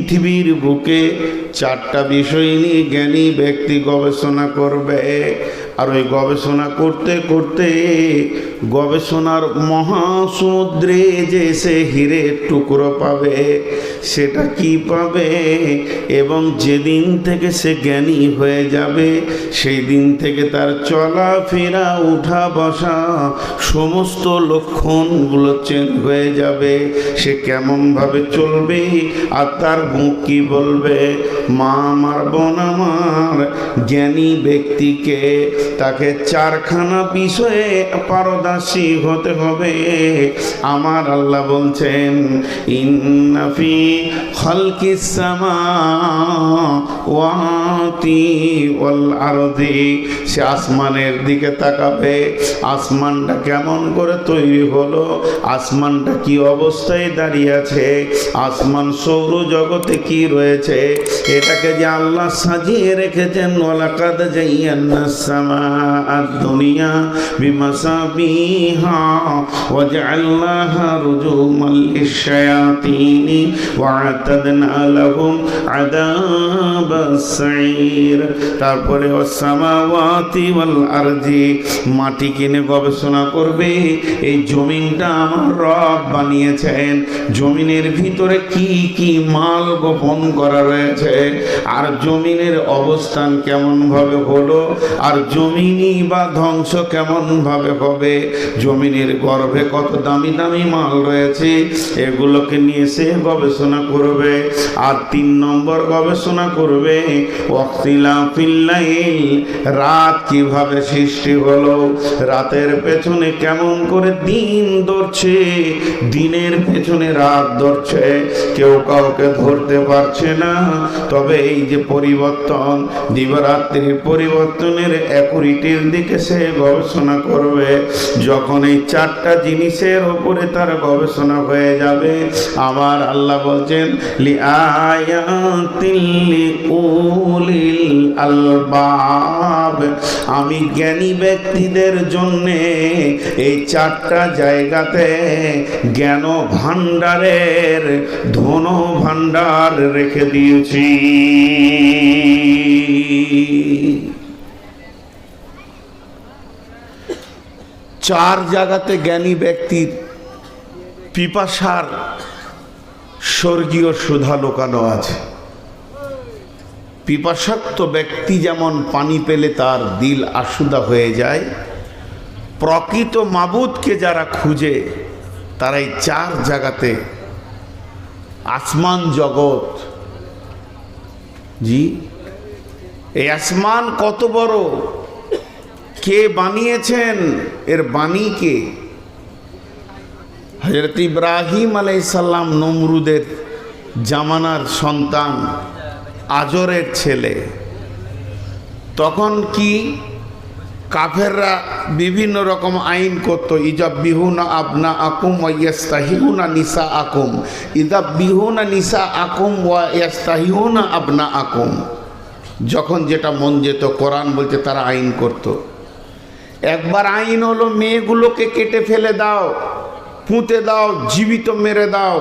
পৃথিবীর বুকে চারটা বিষয় নিয়ে জ্ঞানী ব্যক্তি গবেষণা করবে। আর ওই গবেষণা করতে করতে গবেষণার মহাসমুদ্রে যে সে হীরের টুকরো পাবে, সেটা কি পাবে? এবং যেদিন থেকে সে জ্ঞানী হয়ে যাবে সেই দিন থেকে তার চলাফেরা, উঠা বসা সমস্ত লক্ষণগুলো চেঞ্জ হয়ে যাবে। সে কেমনভাবে চলবে আর তার মুখ কি বলবে? মা আমার, বোন আমার, জ্ঞানী ব্যক্তিকে তাকে চারখানা বিষয়ে পারদর্শী হতে হবে। আমার আল্লাহ বলছেন, ইন্না ফি খালকিস সামাওয়াতি ওয়াল আরদি। সে আসমানের দিকে তাকাবে, আসমানটা কেমন করে তৈরি হলো, আসমানটা কি অবস্থায় দাঁড়িয়ে আছে, আসমান সৌরজগতে কি রয়েছে, এটাকে যে আল্লাহ সাজিয়ে রেখেছেন। ওয়ালাকাদ যায়্যানাস সামাআদ দুনিয়া বিমাসাবিহা ওয়া জাআলনাহা রুজুমান লিশ-শায়াতিনি ওয়া আ'তাদনা লাহুম আযাবাস সাঈর। তারপরে ওয়াস সামাওয়াতি ওয়াল আরজি, মাটি কিনে গবেষণা করবে, এই জমিনটা আমার রব বানিয়েছেন, জমিনের ভিতরে কি কি মাল গোপন করা রয়েছে, আর জমিনের অবস্থান কেমন ভাবে হলো, আর জমিনই বা ধ্বংস কেমন ভাবে হবে, জমিনের গর্ভে কত দামি দামি মাল রয়েছে, এগুলোকে নিয়ে সে গবেষণা করবে। আর 3 নম্বর গবেষণা করবে ওয়াক্তিলাফিল লাইল, রাত কিভাবে সৃষ্টি হলো, রাতের পেছনে কেমন করে দিন ধরছে, দিনের পেছনে রাত ধরছে, কেউ কাউকে ধরতে পারছে না। তবে এই যে পরিবর্তন, দিবারাত্রির পরিবর্তনের অ্যাকুরেটির দিকে সে গবেষণা করবে। যখন এই 4টা জিনিসের উপরে তার গবেষণা হয়ে যাবে, আমার আল্লাহ বলছেন, লিআয়াতিল লিউলিল আলবাব, আমি জ্ঞানী ব্যক্তিদের জন্যে এই 4টা জায়গাতে জ্ঞান ভাণ্ডারের ধন ভাণ্ডার রেখে দিয়েছি। চার জায়গাতে জ্ঞানী ব্যক্তির পিপাসার স্বর্গীয় সুধা লোকানো আছে। পিপাসাক্ত ব্যক্তি যেমন পানি পেলে তার দিল আশুদা হয়ে যায়, প্রকৃত মাবুদকে যারা খুঁজে তারা এই 4 জায়গাতে, আসমান জগৎ, জি এই আসমান কত বড়, কে বানিয়েছেন, এর বাণী কে? হযরত ইব্রাহিম আলাইহিস সালাম নমরুদের জামানার সন্তান, আজরের ছেলে। তখন কি কাফেররা বিভিন্ন রকম আইন করতো, ইজাব্বিহুনা আবনা আকুম ওয়া ইয়াস্তাহিউনা নিসা আকুম, ইজাব্বিহুনা নিসা আকুম ওয়া ইয়াস্তাহিউনা আবনা আকুম। যখন যেটা মন যেত, কোরআন বলছে তারা আইন করত। একবার আইন হলো মেয়েগুলোকে কেটে ফেলে দাও, পুঁতে দাও, জীবিত মেরে দাও,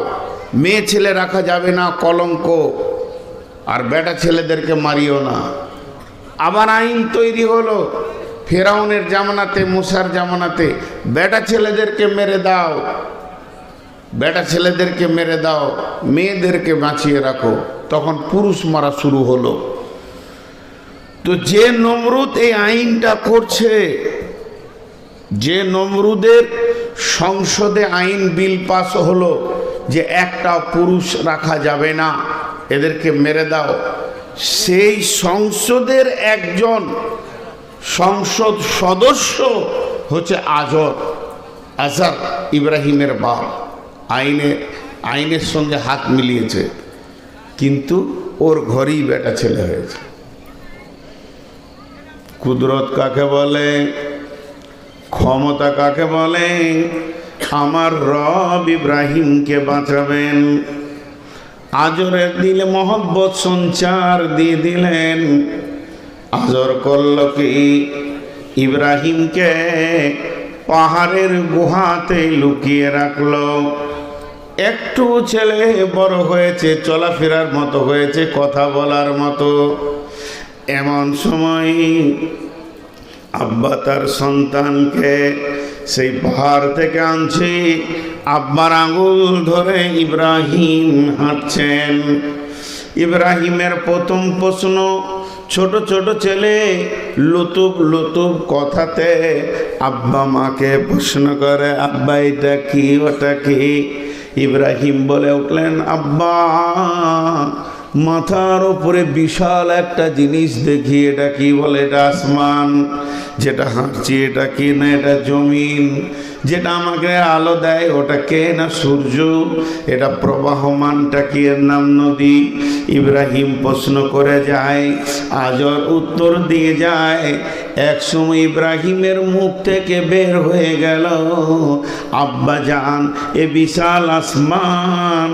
মেয়ে ছেলে রাখা যাবে না, কলঙ্ক, আর বেটা ছেলেদেরকে মারিও না। আবার আইন তৈরি হলো ফেরাউনের জামানাতে, মুসার জামানাতে, বেটা ছেলেদেরকে মেরে দাও, বেটা ছেলেদেরকে মেরে দাও, মেয়েদেরকে বাঁচিয়ে রাখো। তখন পুরুষ মারা শুরু হলো। তো যে নমরুদ এই আইনটা করছে, যে নমরুদের সংসদে আইন বিল পাস হলো যে একটা পুরুষ রাখা যাবে না, এদেরকে মেরে দাও, সেই সংসদের একজন সংসদ সদস্য হচ্ছে আজর, ইব্রাহিমের বাপ। আইনের সঙ্গে হাত মিলিয়েছে, কিন্তু ওর ঘরেই বেটা ছেলে হয়েছে। কুদরত কাকে বলে, ক্ষমতা কাকে বলে? আমার রব ইব্রাহিমকে বাঁচাবেন, আজরের দিলে মহব্বত সঞ্চার দিয়ে দিলেন। আজর করল কি, ইব্রাহিমকে পাহাড়ের গুহাতে লুকিয়ে রাখলো। একটু ছেলে বড় হয়েছে, চলাফেরার মতো হয়েছে, কথা বলার মতো। এমন সময় আব্বা তার সন্তানকে সেই পাহাড় থেকে আনছে। আব্বার আঙুল ধরে ইব্রাহিম হাঁটছেন। ইব্রাহিমের প্রথম প্রশ্ন, ছোট ছোট ছেলে লুতুব লুতুব কথাতে আব্বা মাকে প্রশ্ন করে, আব্বা এটা কি, ওটা কি? ইব্রাহিম বলে উঠলেন, আব্বা মাথার উপরে বিশাল একটা জিনিস দেখি, এটা কি? বলে, এটা আসমান। যেটা হাঁটছি এটা কি? না, এটা জমিন। যেটা আমাকে আলো দেয় ওটা কে? না সূর্য। এটা প্রবাহমানটা কি? এর নাম নদী। ইব্রাহিম প্রশ্ন করে যায়, আজর উত্তর দিয়ে যায়। এক সময় ইব্রাহিমের মুখ থেকে বের হয়ে গেল, আব্বা জান, এ বিশাল আসমান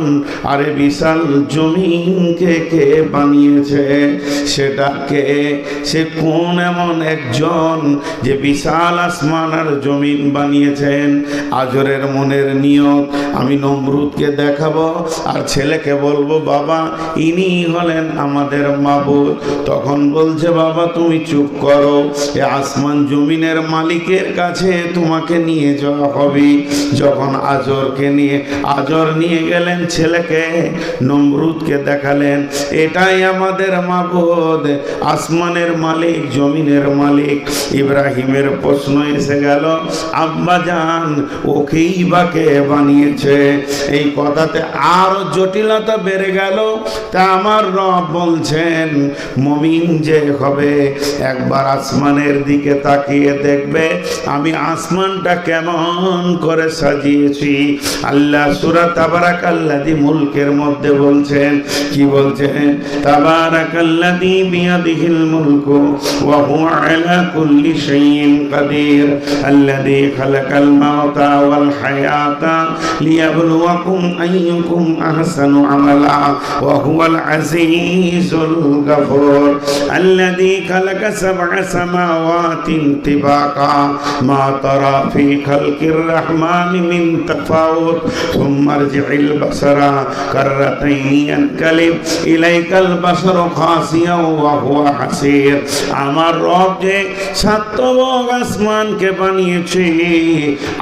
আর এ বিশাল জমিনকে কে বানিয়েছে? সেটাকে, সে কোন এমন একজন যে বিশাল আসমান আর জমিন বানিয়েছেন? আজরের মনের নিয়ত, আমি নমরুদকে দেখাবো আর ছেলেকে বলবো, বাবা ইনি হলেন আমাদের মাবুদ। তখন বলছে, বাবা তুমি চুপ করো, এ আসমান জমিনের মালিকের কাছে তোমাকে নিয়ে যাওয়া হবে। যখন আজর নিয়ে গেলেন ছেলেকে, নমরুদকে দেখালেন, এটাই আমাদের মাবুদ, আসমানের মালিক, জমিনের মালিক। ইব্রাহিমের প্রশ্ন এসে গেল, আব্বা জান ওকেই বা কে বানিয়েছে? এই কথাতে আরো জটিলতা বেড়ে গেল। তা আমার রব বলছেন, মুমিন যে হবে একবার আসমানের দিকে তাকিয়ে দেখবে আমি আসমানটা কেমন করে সাজিয়েছি। আল্লাহ সূরা তাবারাকাল্লাযী মুলকের মধ্যে বলছেন, কি বলছেন? তাবারাকাল্লাযী বিয়াদিহিল মুলকু ওয়া হুয়া আলা কুল্লি শাইইন কাদির আল্লাযী খালাকাল মাউতা ওয়াল হায়াতা লিয়াবলুয়াকুম আইয়ুকুম আহসানু আমালা ওয়া হুয়াল আজিজুল গফুর আল্লাযী খালাকা সাবআ সামাওয়াতিন তিবাকা মা তারা ফি খালকির রহমানি মিন তাফাউত সুম্মা আরজি'ল বাসারা কাররাতাইনি ইয়ানকালিব ইলাইকাল বাসারু খাসিয়া ওয়া হুয়া হাসির। আমার রব যে সাতবক আসমানকে বানিয়েছে,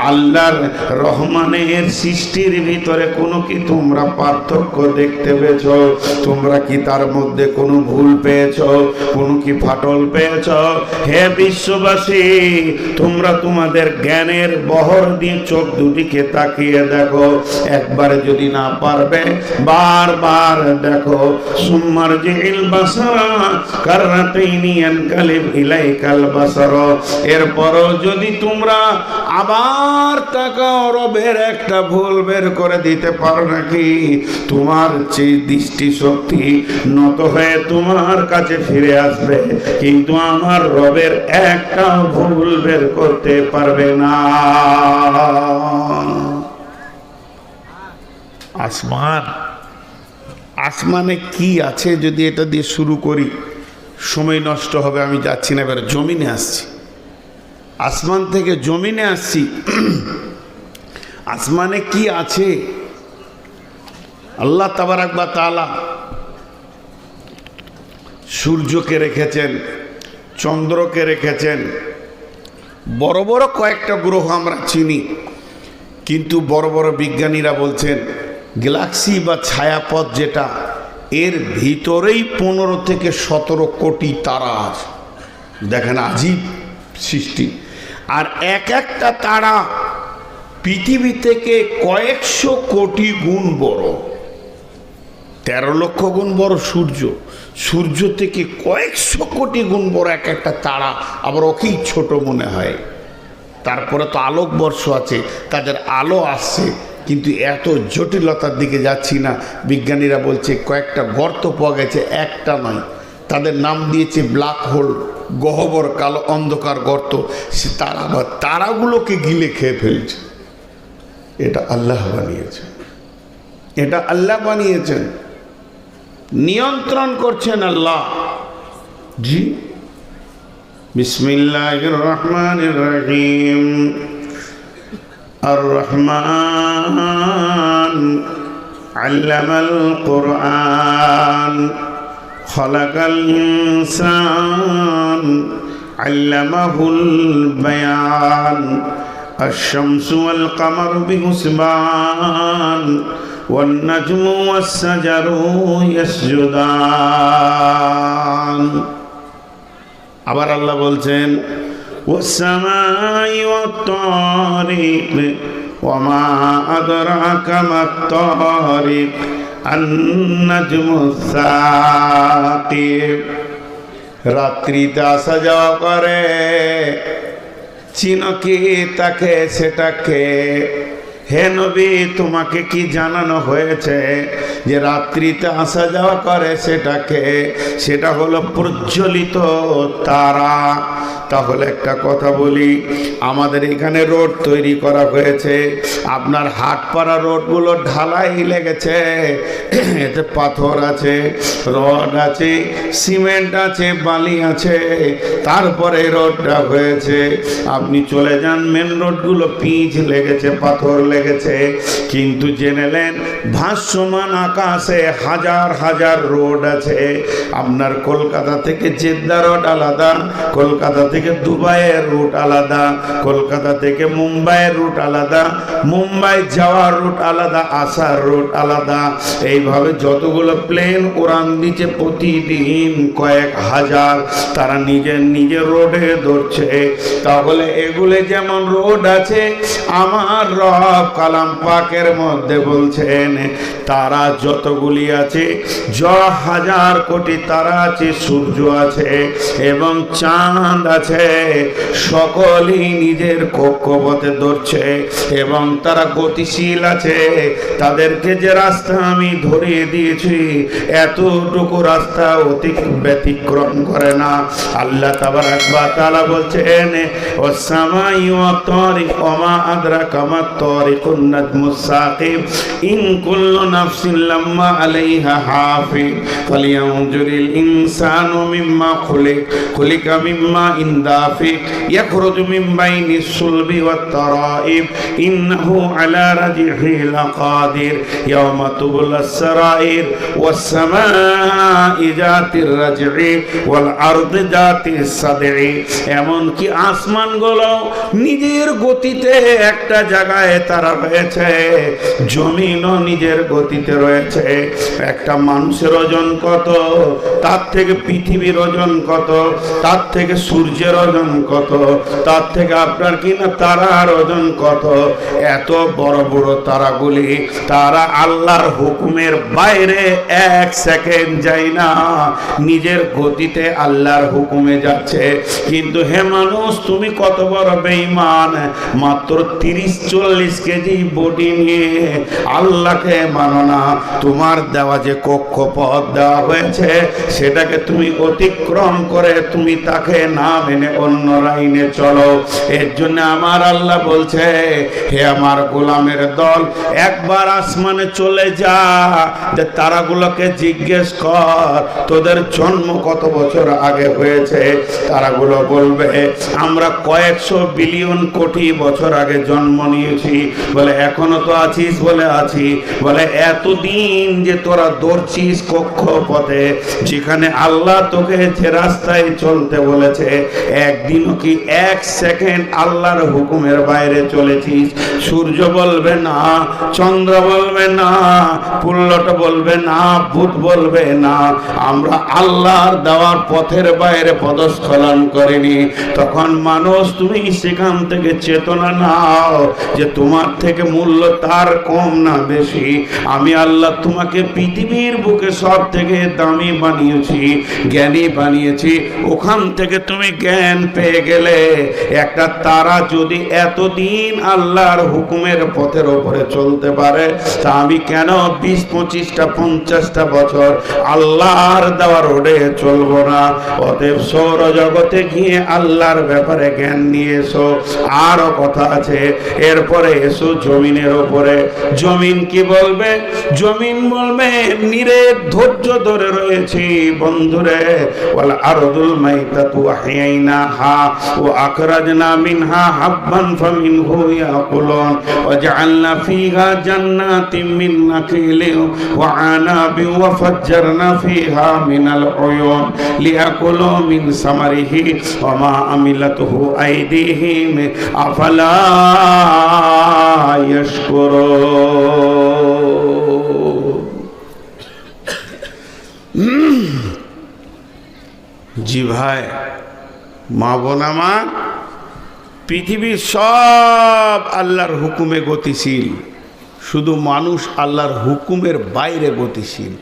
আল্লাহর রহমানের সৃষ্টির ভিতরে কোনো কি তোমরা পার্থক্য দেখতে পেয়েছ? তোমরা কি তার মধ্যে কোনো ভুল পেয়েছ? কোনো কি ফাটল পেয়েছ? হে বিশ্ববাসী, তোমরা তোমাদের জ্ঞানের বহর দিয়ে চোখ দুটিকে তাকিয়ে দেখো। একবারে যদি না পারবে বারবার দেখো। সুম্মার জিল বাসারা কাররাতাইনি ইয়ানকালিব ইলাইকাল বাসার। এরপরও যদি তোমরা আবার তাকাও, রবের একটা ভুল বের করে দিতে পারো নাকি? তোমার যে দৃষ্টি শক্তি নত হয়ে তোমার কাছে ফিরে আসবে, কিন্তু আমার রবের একটা ভুল বের করতে পারবে না। আসমানে কি আছে যদি এটা দিয়ে শুরু করি সময় নষ্ট হবে, আমি যাচ্ছি না, এবার জমিনে আসছি। আসমান থেকে জমিনে আসছি। আসমানে কি আছে? আল্লাহ তাবারাক ওয়া তাআলা সূর্যকে রেখেছেন, চন্দ্রকে রেখেছেন। বড় বড় কয়েকটা গ্রহ আমরা চিনি, কিন্তু বড় বড় বিজ্ঞানীরা বলছেন গ্যালাক্সি বা ছায়াপথ যেটা, এর ভিতরেই 15 থেকে 17 কোটি তারা আছে। দেখেন আজীব সৃষ্টি। আর এক একটা তারা পৃথিবী থেকে কয়েকশো কোটি গুণ বড়। 13 লক্ষ গুণ বড় সূর্য, সূর্য থেকে কয়েকশো কোটি গুণ বড় এক একটা তারা। আবার ওকেই ছোট মনে হয়। তারপরে তো আলোকবর্ষ আছে, তাদের আলো আসছে, কিন্তু এত জটিলতার দিকে যাচ্ছি না। বিজ্ঞানীরা বলছে কয়েকটা গর্ত পাওয়া গেছে, একটা নয়। তাদের নাম দিয়েছে ব্ল্যাক হোল, গহ্বর কালো অন্ধকার গর্ত। সে তারাগুলোকে গিলে খেয়ে ফেলছে। এটা আল্লাহ বানিয়েছেন, এটা আল্লাহ বানিয়েছেন, নিয়ন্ত্রণ করছেন আল্লাহ। জি, বিসমিল্লাহির রহমানির রহিম। আর রহমান আল্লামাল কুরআন খলাকাল ইনসান আল্লামাহুল বায়ান আশ-শামসু ওয়াল কামারু বিহুসবান ওয়ান নাজমু ওয়াস সাজারু ইয়াসজুদান। আবার আল্লাহ বলছেন ওয়াস সামাই ওয়াত তারিক ওয়া মা আদরাকা মাত তারিক আন-নাজমুস সাকিব। রাত্রিতে আসা যাওয়া করে, চিনো কি তাকে সেটাকে? হে নবী, তোমাকে কি জানানো হয়েছে যে রাত্রিতে আসা যাওয়া করে সেটাকে? সেটা হলো প্রজ্বলিত তারা। তাহলে একটা কথা বলি, আমাদের এখানে রোড তৈরি করা হয়েছে, আপনার হাটপাড়া রোডগুলো ঢালাই লেগেছে, এতে পাথর আছে, রড আছে, সিমেন্ট আছে, বালি আছে, তারপরে রোডটা হয়েছে। আপনি চলে যান, মেন রোডগুলো পিচ লেগেছে, পাথর লেগেছে, কিন্তু জেনেলেন ভাসমান আকাশে হাজার হাজার রোড আছে। আপনার কলকাতা থেকে জেদ্দা রোড আলাদা, কলকাতা থেকে দুবাইয়ের রুট আলাদা, কলকাতা থেকে মুম্বাইয়ের রুট আলাদা, মুম্বাই যাওয়ার রুট আলাদা, আসার রুট আলাদা। এইভাবে যতগুলো প্লেন উড়ান দিচ্ছে প্রতিদিন কয়েক হাজার, তারা নিজের নিজের রোডে ধরছে। তাহলে এগুলো যেমন রোড আছে, আমার রব কালাম পাকের মধ্যে বলছেন তারা যতগুলি আছে, হাজার কোটি তারা আছে, সূর্য আছে এবং চাঁদ আছে, সকলেই নিজের কক্ষপথে ধরছে এবং তারা গতিশীল আছে। তাদেরকে যে রাস্তা আমি ধরিয়ে দিয়েছি, এতটুকু রাস্তা ব্যতিক্রম করে না। আল্লাহ তাবারাক ওয়া তাআলা বলছেন ওয়াস সামাই ওয়াত তারিক ওয়া মা আদরাকা মাত তারিকুন নাজমুস সাকিব ইন কুল্লু নাফসিন লাম্মা আলাইহা হাফিজ ফালইয়ানজুরিল ইনসানু মিম্মা খুলিকা মিম্মা ইনদাফিক ইয়াখরুজু মিন বাইনিস সুলবি ওয়াত তারাইব ইন্নাহু আলা রাজিহি লাকাদির ইয়াওমা তুবলাস সারাইর ওয়াস সামাই যাতির রাজঈ ওয়াল আরদি যাতিস সাদঈ। এমন কি আসমানগুলো নিজের গতিতে একটা জায়গায় তারা রয়েছে, জমিনও নিজের গতিতে রয়েছে। একটা মানুষের ওজন কত, তার থেকে পৃথিবীর ওজন কত, তার থেকে সূর্যের ওজন কত, তার থেকে আপনার কিনা তারার ওজন কত। এত বড় বড় তারাগুলি তারা আল্লাহর হুকুমের বাইরে এক সেকেন্ড যায় না, নিজের গতিতে আল্লাহর হুকুমে যাচ্ছে। কিন্তু হে মানুষ, তুমি কত বড় বেঈমান, মাত্র 30-40 কেজি বডি নিয়ে আল্লাহকে মানো না। তোমার দেওয়া যে কক্ষপথ দেওয়া হয়েছে সেটাকে তুমি অতিক্রম করে তুমি তাকে না মেনে অন্য লাইনে চলো। এর জন্য আমার আল্লাহ বলছে, হে আমার গোলামের দল, একবার আসমানে চলে যা, যে তারাগুলোকে জিজ্ঞেস কর তোদের জন্ম কত বছর আগে হয়েছে। তারাগুলো বলবে আমরা কয়েকশো বিলিয়ন কোটি বছর আগে জন্ম নিয়েছি। বলে এখনো তো আছিস? বলে আছি। বলে এতদিন যে তোরা দৌড়ছিস কক্ষপথে, যেখানে আল্লাহ তোকে যে রাস্তায় চলতে বলেছে, একদিনও কি এক সেকেন্ড আল্লাহর হুকুমের বাইরে চলেছিস? সূর্য বলবে না, চন্দ্র বলবে না, পুল্লট বলবে না, ভূত বলবে না, আমরা আল্লাহর দেওয়ার পথের বাইরে পদস্খলন করিনি। তখন মানুষ তুমি সেখান থেকে চেতনা নাও যে তোমার থেকে মূল্য তার কম না বেশি। আমি আল্লাহ তোমাকে পৃথিবীর বুকে সব থেকে দামি বানিয়েছি, জ্ঞানী বানিয়েছি। ওখান থেকে তুমি জ্ঞান পেয়ে গেলে একটা তারা যদি এতদিন আল্লাহর হুকুমের পথের ওপরে চলতে পারে, তা আমি কেন 20-25টা 50টা বছর আল্লাহর দেওয়া রোডে চলবো না? অতএব সৌর জগতে গিয়ে আল্লাহর ব্যাপারে জ্ঞান নিয়ে এসো। আরো কথা আছে, এরপরে এসো করতেছো জমিনের ওপরে। জমিন কি বলবে? জমিন বলবে নিরে ধৈর্য ধরে রয়েছি বন্ধুরে। ওয়াল আরদুল মাইতাতু আহইনাহা ওয়া আখরাজনা মিনহা হাববান ফামিনহু ইয়াকুলুন ওয়া জাআলনা ফিহা জান্নাতিন মিন নাখিলিন ওয়া আনাবিন ওয়া ফাজ্জারনা ফিহা মিনাল উয়ুন লিয়াকুলু মিন সামারিহি ওয়া মা আমিলাতুহু আইদিহিম আফালা ইয়াশকুরুন। জি ভাই, মা বোন আমার, পৃথিবীর সব আল্লাহর হুকুমে গতিশীল, শুধু মানুষ আল্লাহর হুকুমের বাইরে গতিশীল।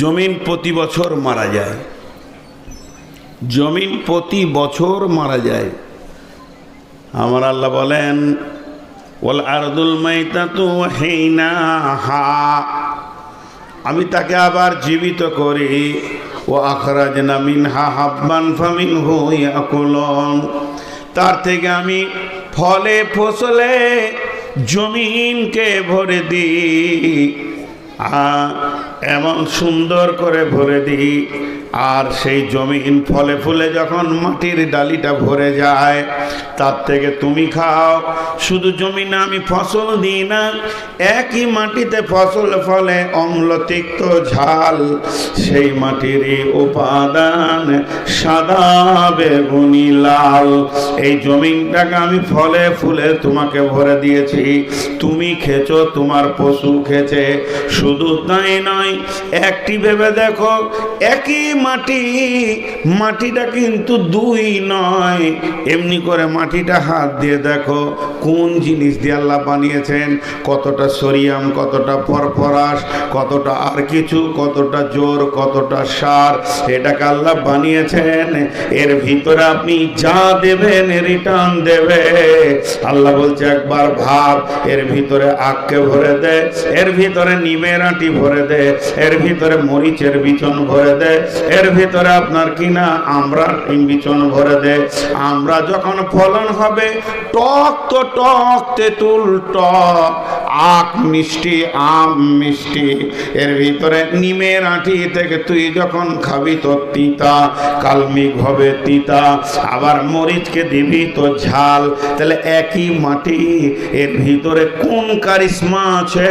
জমিন প্রতি বছর মারা যায়, জমিন প্রতি বছর মারা যায়। আমার আল্লাহ বলেন ওয়াল আরদুল মাইতাতু আহইনাহা, আমি তাকে আবার জীবিত করি। ও আখরাজনা মিনহা হাববান ফামিনহু ইয়াকুলুন, তার থেকে আমি ফলে ফসলে জমিনকে ভরে দিই, এমন সুন্দর করে ভরে দিই। আর সেই জমিন ফলে ফুলে যখন মাটির ডালিটা ভরে যায়, তার থেকে তুমি খাও। শুধু জমিনে আমি ফসল দিই না, একই মাটিতে ফসল ফলে অম্ল তিক্ত ঝাল, সেই মাটিরই উপাদান সাদা বেগুনি লাল। এই জমিনটাকে আমি ফলে ফুলে তোমাকে ভরে দিয়েছি, তুমি খেছো, তোমার পশু খেছে। শুধু তাই নয়, একটি ভেবে দেখো, একই মাটি, মাটিটা কিন্তু দুই নয়। এমনি করে মাটিটা হাত দিয়ে দেখো কোন জিনিস দিয়ে আল্লাহ বানিয়েছেন, কতটা সোডিয়াম, কতটা ফসফরাস, কতটা আর কিছু, কতটা জোর, কতটা সার, এটাকে আল্লাহ বানিয়েছেন। এর ভিতরে আপনি যা দেবেন রিটার্ন দেবে। আল্লাহ বলছে একবার ভাব, এর ভিতরে আখকে ভরে দে, এর ভিতরে নিমের আঁটি ভরে দে, এর ভিতরে মরিচের বিচন ভরে দে, এর ভিতরে আপনার কিনা আমরা বিচন ভরে দে। আমরা যখন ফলন হবে টক তো টক, তেঁতুল টক, আখ মিষ্টি, আম মিষ্টি। এর ভিতরে নিমের আঁটি থেকে তুই যখন খাবি তো তিতা, কালমিক হবে তিতা। আবার মরিচকে দিবি তো ঝাল। তাহলে একই মাটি, এর ভিতরে কোন কারিশমা আছে?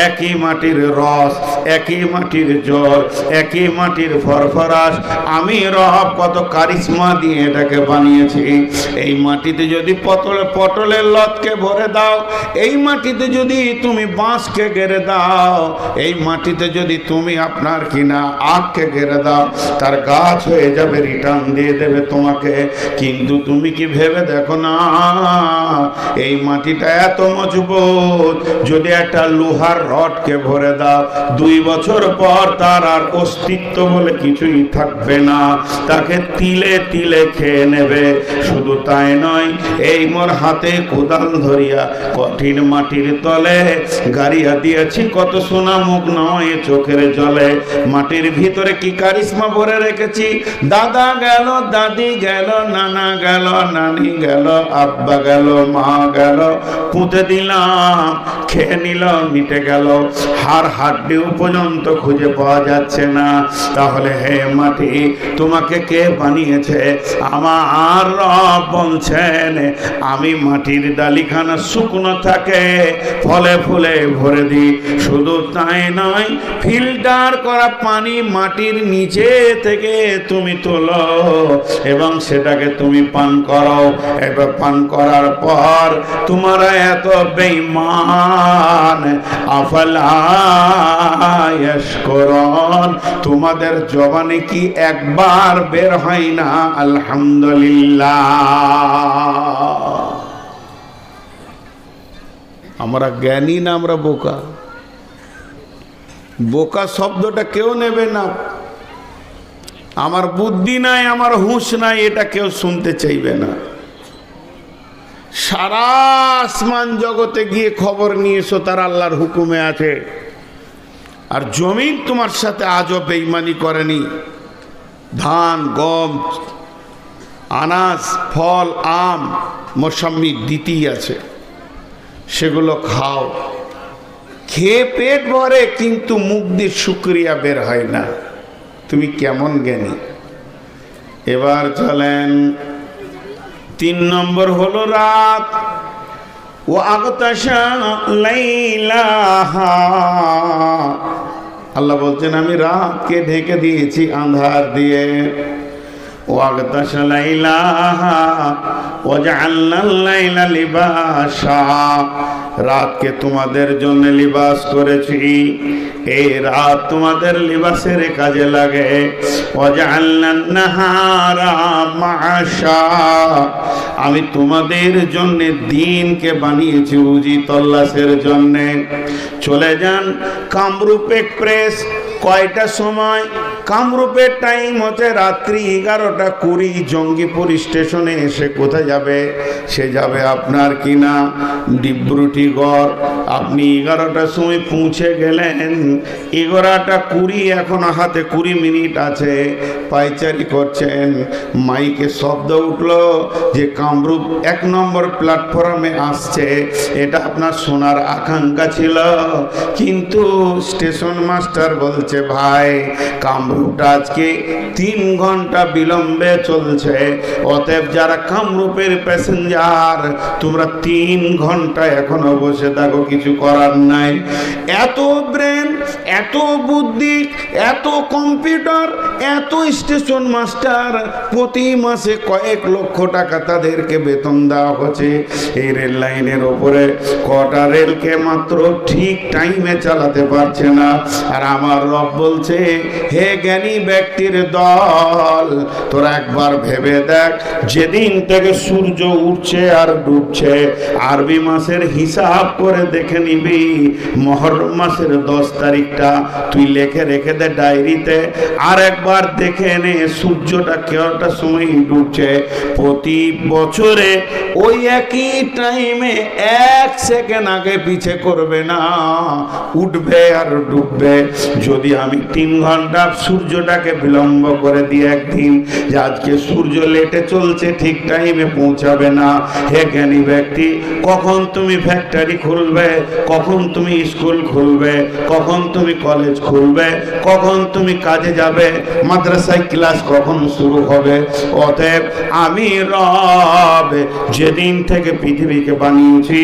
একই মাটির রস, একই মাটির জল, একই মাটির ফরফরাস। আমি রব কত কারিশমা দিয়ে এটাকে বানিয়েছি। এই মাটিতে যদি পটলের লতকে ভরে দাও, এই মাটিতে যদি তুমি বাঁশকে গেড়ে দাও, এই মাটিতে যদি তুমি আপনার কিনা আখকে গেড়ে দাও, তার গাছ হয়ে যাবে, রিটার্ন দিয়ে দেবে তোমাকে। কিন্তু তুমি কি ভেবে দেখো না, এই মাটিটা এত মজবুত, যদি একটা লোহার রডকে ভরে দাও, 2 বছর পর তার আর অস্তিত্ব বলে কিছুই থাকবে না, তাকে তিলে তিলে খেয়ে নেবে। শুধু তাই নয়, এই মোর হাতে কোদাল ধরিয়া কঠিন মাটির তলে গাড়িয়া দিয়েছি কত সোনা মুখ নয় চোখের জলে। মাটির ভিতরে কি কারিশমা ভরে রেখেছি। দাদা গেল, দাদি গেল, নানা গেল, নানি গেল, আব্বা গেল, মা গেল, পুঁতে দিলাম, খেয়ে নিল, মিটে গেল, হাড় হাড্ডিও পর্যন্ত খুঁজে পাওয়া যাচ্ছে না। তাহলে হে মাটি, তোমাকে কে বানিয়েছে? আমার রব বলছেন আমি মাটির ডালিখানা শুকনো থাকে ফলে ফুলে ভরে দিই। শুধু তাই নয়, ফিল্টার করা পানি মাটির নিচে থেকে তুমি তোলো এবং সেটাকে তুমি পান করো। এবার পান করার পর তোমরা এত বেঈমান, আফালা ইয়াশকুরুন, তোমাদের জবানে কি একবার বের হয় না আলহামদুলিল্লাহ? আমরা জ্ঞানী না আমরা বোকা? বোকা শব্দটা কেউ নেবে না। আমার বুদ্ধি নাই, আমার হুঁশ নাই, এটা কেউ শুনতে চাইবে না। সারা আসমান জগতে গিয়ে খবর নিয়ে এসো তার আল্লাহর হুকুমে আছে। আর জমিন তোমার সাথে আজও বেঈমানি করেনি। ধান, গম, আনাজ, ফল, আম মৌসম্বি দিতেই আছে, সেগুলো খাও। খেয়ে পেট ভরে কিন্তু মুখ দিয়ে শুকরিয়া বের হয় না। তুমি কেমন জ্ঞানী? এবার চলেন 3 নম্বর হলো রাত। ও আগতাশা লাইলাহা, আল্লাহ বলছেন আমি রাতকে ঢেকে দিয়েছি আন্ধার দিয়ে। ও আগতাশা লাইলাহা ওয়াজআলনাল লাইলা লিবাসা, রাতকে তোমাদের জন্য লিবাস করেছি, এই রাত তোমাদের লিবাসের কাজে লাগে। ওয়াজআলনান নাহারা মাআশা, আমি তোমাদের জন্য দিনকে বানিয়েছি উজি তল্লাশের জন্য। চলে যান কামরূপ এক্সপ্রেস, কয়টা সময়? কামরূপের টাইম হচ্ছে রাত্রি 11:20। জঙ্গিপুর স্টেশনে এসে কোথায় যাবে? সে যাবে আপনার কিনা ডিব্রুটিগড়। আপনি 11টার সময় পৌঁছে গেলেন, 11:20, এখনো হাতে 20 মিনিট আছে। পায়চারি করছেন, মাইকে শব্দ উঠলো যে কামরূপ 1 নম্বর প্ল্যাটফর্মে আসছে। এটা আপনার শোনার আকাঙ্ক্ষা ছিল, কিন্তু স্টেশন মাস্টার বলছে ভাই কামরূপটা আজকে 3 ঘন্টা বিলম্বে চলছে, অতএব যারা কামরূপের প্যাসেঞ্জার তোমরা 3 ঘন্টা এখনো বসে থাকো, কিছু করার নাই। এত ব্রেন, এত বুদ্ধি, এত কম্পিউটার, এত স্টেশন মাস্টার, প্রতি মাসে কয়েক লক্ষ টাকা তাদেরকে বেতন দেওয়া হচ্ছে। এই রেল লাইনের ওপরে কটা রেলকে মাত্র ঠিক টাইমে চালাতে পারছে না। আর আমার রব বলছে হে জ্ঞানী ব্যক্তির দল, তোরা একবার ভেবে দেখ, যেদিন থেকে সূর্য উঠছে আর ডুবছে, আরবি মাসের হিসাব করে দেখে নিবি, মুহররম মাসের 10 তারিখটা তুই লিখে রেখে দে ডায়েরিতে, আর একবার দেখে নে সূর্যটা কয়টার সময় ডুবছে। প্রতি বছরে ওই একই টাইমে 1 সেকেন্ড আগে পিছে করবে না, উঠবে আর ডুববে। যদি আমি 3 ঘন্টা সূর্যটাকে বিলম্ব করে দিই একদিন, যে আজকে সূর্য লেটে চলছে, ঠিক টাইমে পৌঁছাবে না। হে জ্ঞানী ব্যক্তি, কখন তুমি ফ্যাক্টরি খুলবে, কখন তুমি স্কুল খুলবে, কখন তুমি কলেজ খুলবে, কখন তুমি কাজে যাবে, মাদ্রাসায় ক্লাস কখন শুরু হবে? অতএব আমি রব যেদিন থেকে পৃথিবীকে বানিয়েছি,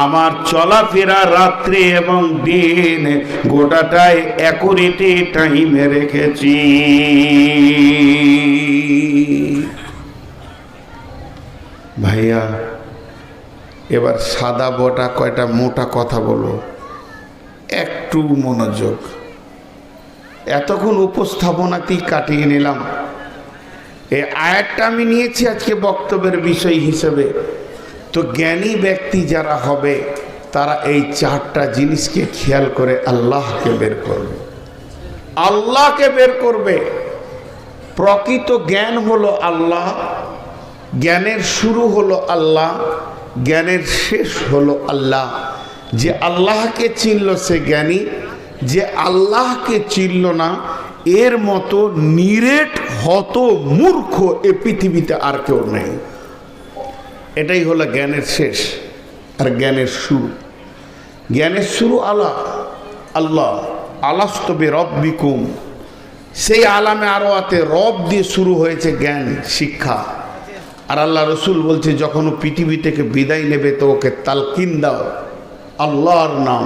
আমার চলাফেরা রাত্রি এবং দিন গোটাটাই অ্যাকুরেটি টাইমে রেখেছি। ভাইয়া এবার সাদা বটা কয়টা মোটা কথা বলো, একটু মনোযোগ। এতক্ষণ উপস্থাপনাতেই কাটিয়ে নিলাম। এই আয়াতটা আমি নিয়েছি আজকে বক্তব্যের বিষয় হিসেবে। তো জ্ঞানী ব্যক্তি যারা হবে তারা এই 4টা জিনিসকে খেয়াল করে আল্লাহকে বের করবে, আল্লাহকে বের করবে। প্রকৃত জ্ঞান হলো আল্লাহ, জ্ঞানের শুরু হলো আল্লাহ, জ্ঞানের শেষ হলো আল্লাহ। যে আল্লাহকে চিনল সে জ্ঞানী, যে আল্লাহকে চিনল না এর মতো নিরেট হত মূর্খ এ পৃথিবীতে আর কেউ নেই। এটাই হলো জ্ঞানের শেষ আর জ্ঞানের শুরু। জ্ঞানের শুরু আল্লাহ, আল্লাহ আলাস্তু বিরব্বিকুম, সেই আলামে আরওয়াতে রব দিয়ে শুরু হয়েছে জ্ঞান শিক্ষা। আর আল্লাহ রসুল বলছে যখন ও পৃথিবী থেকে বিদায় নেবে তো ওকে তালকিন দাও, আল্লাহর নাম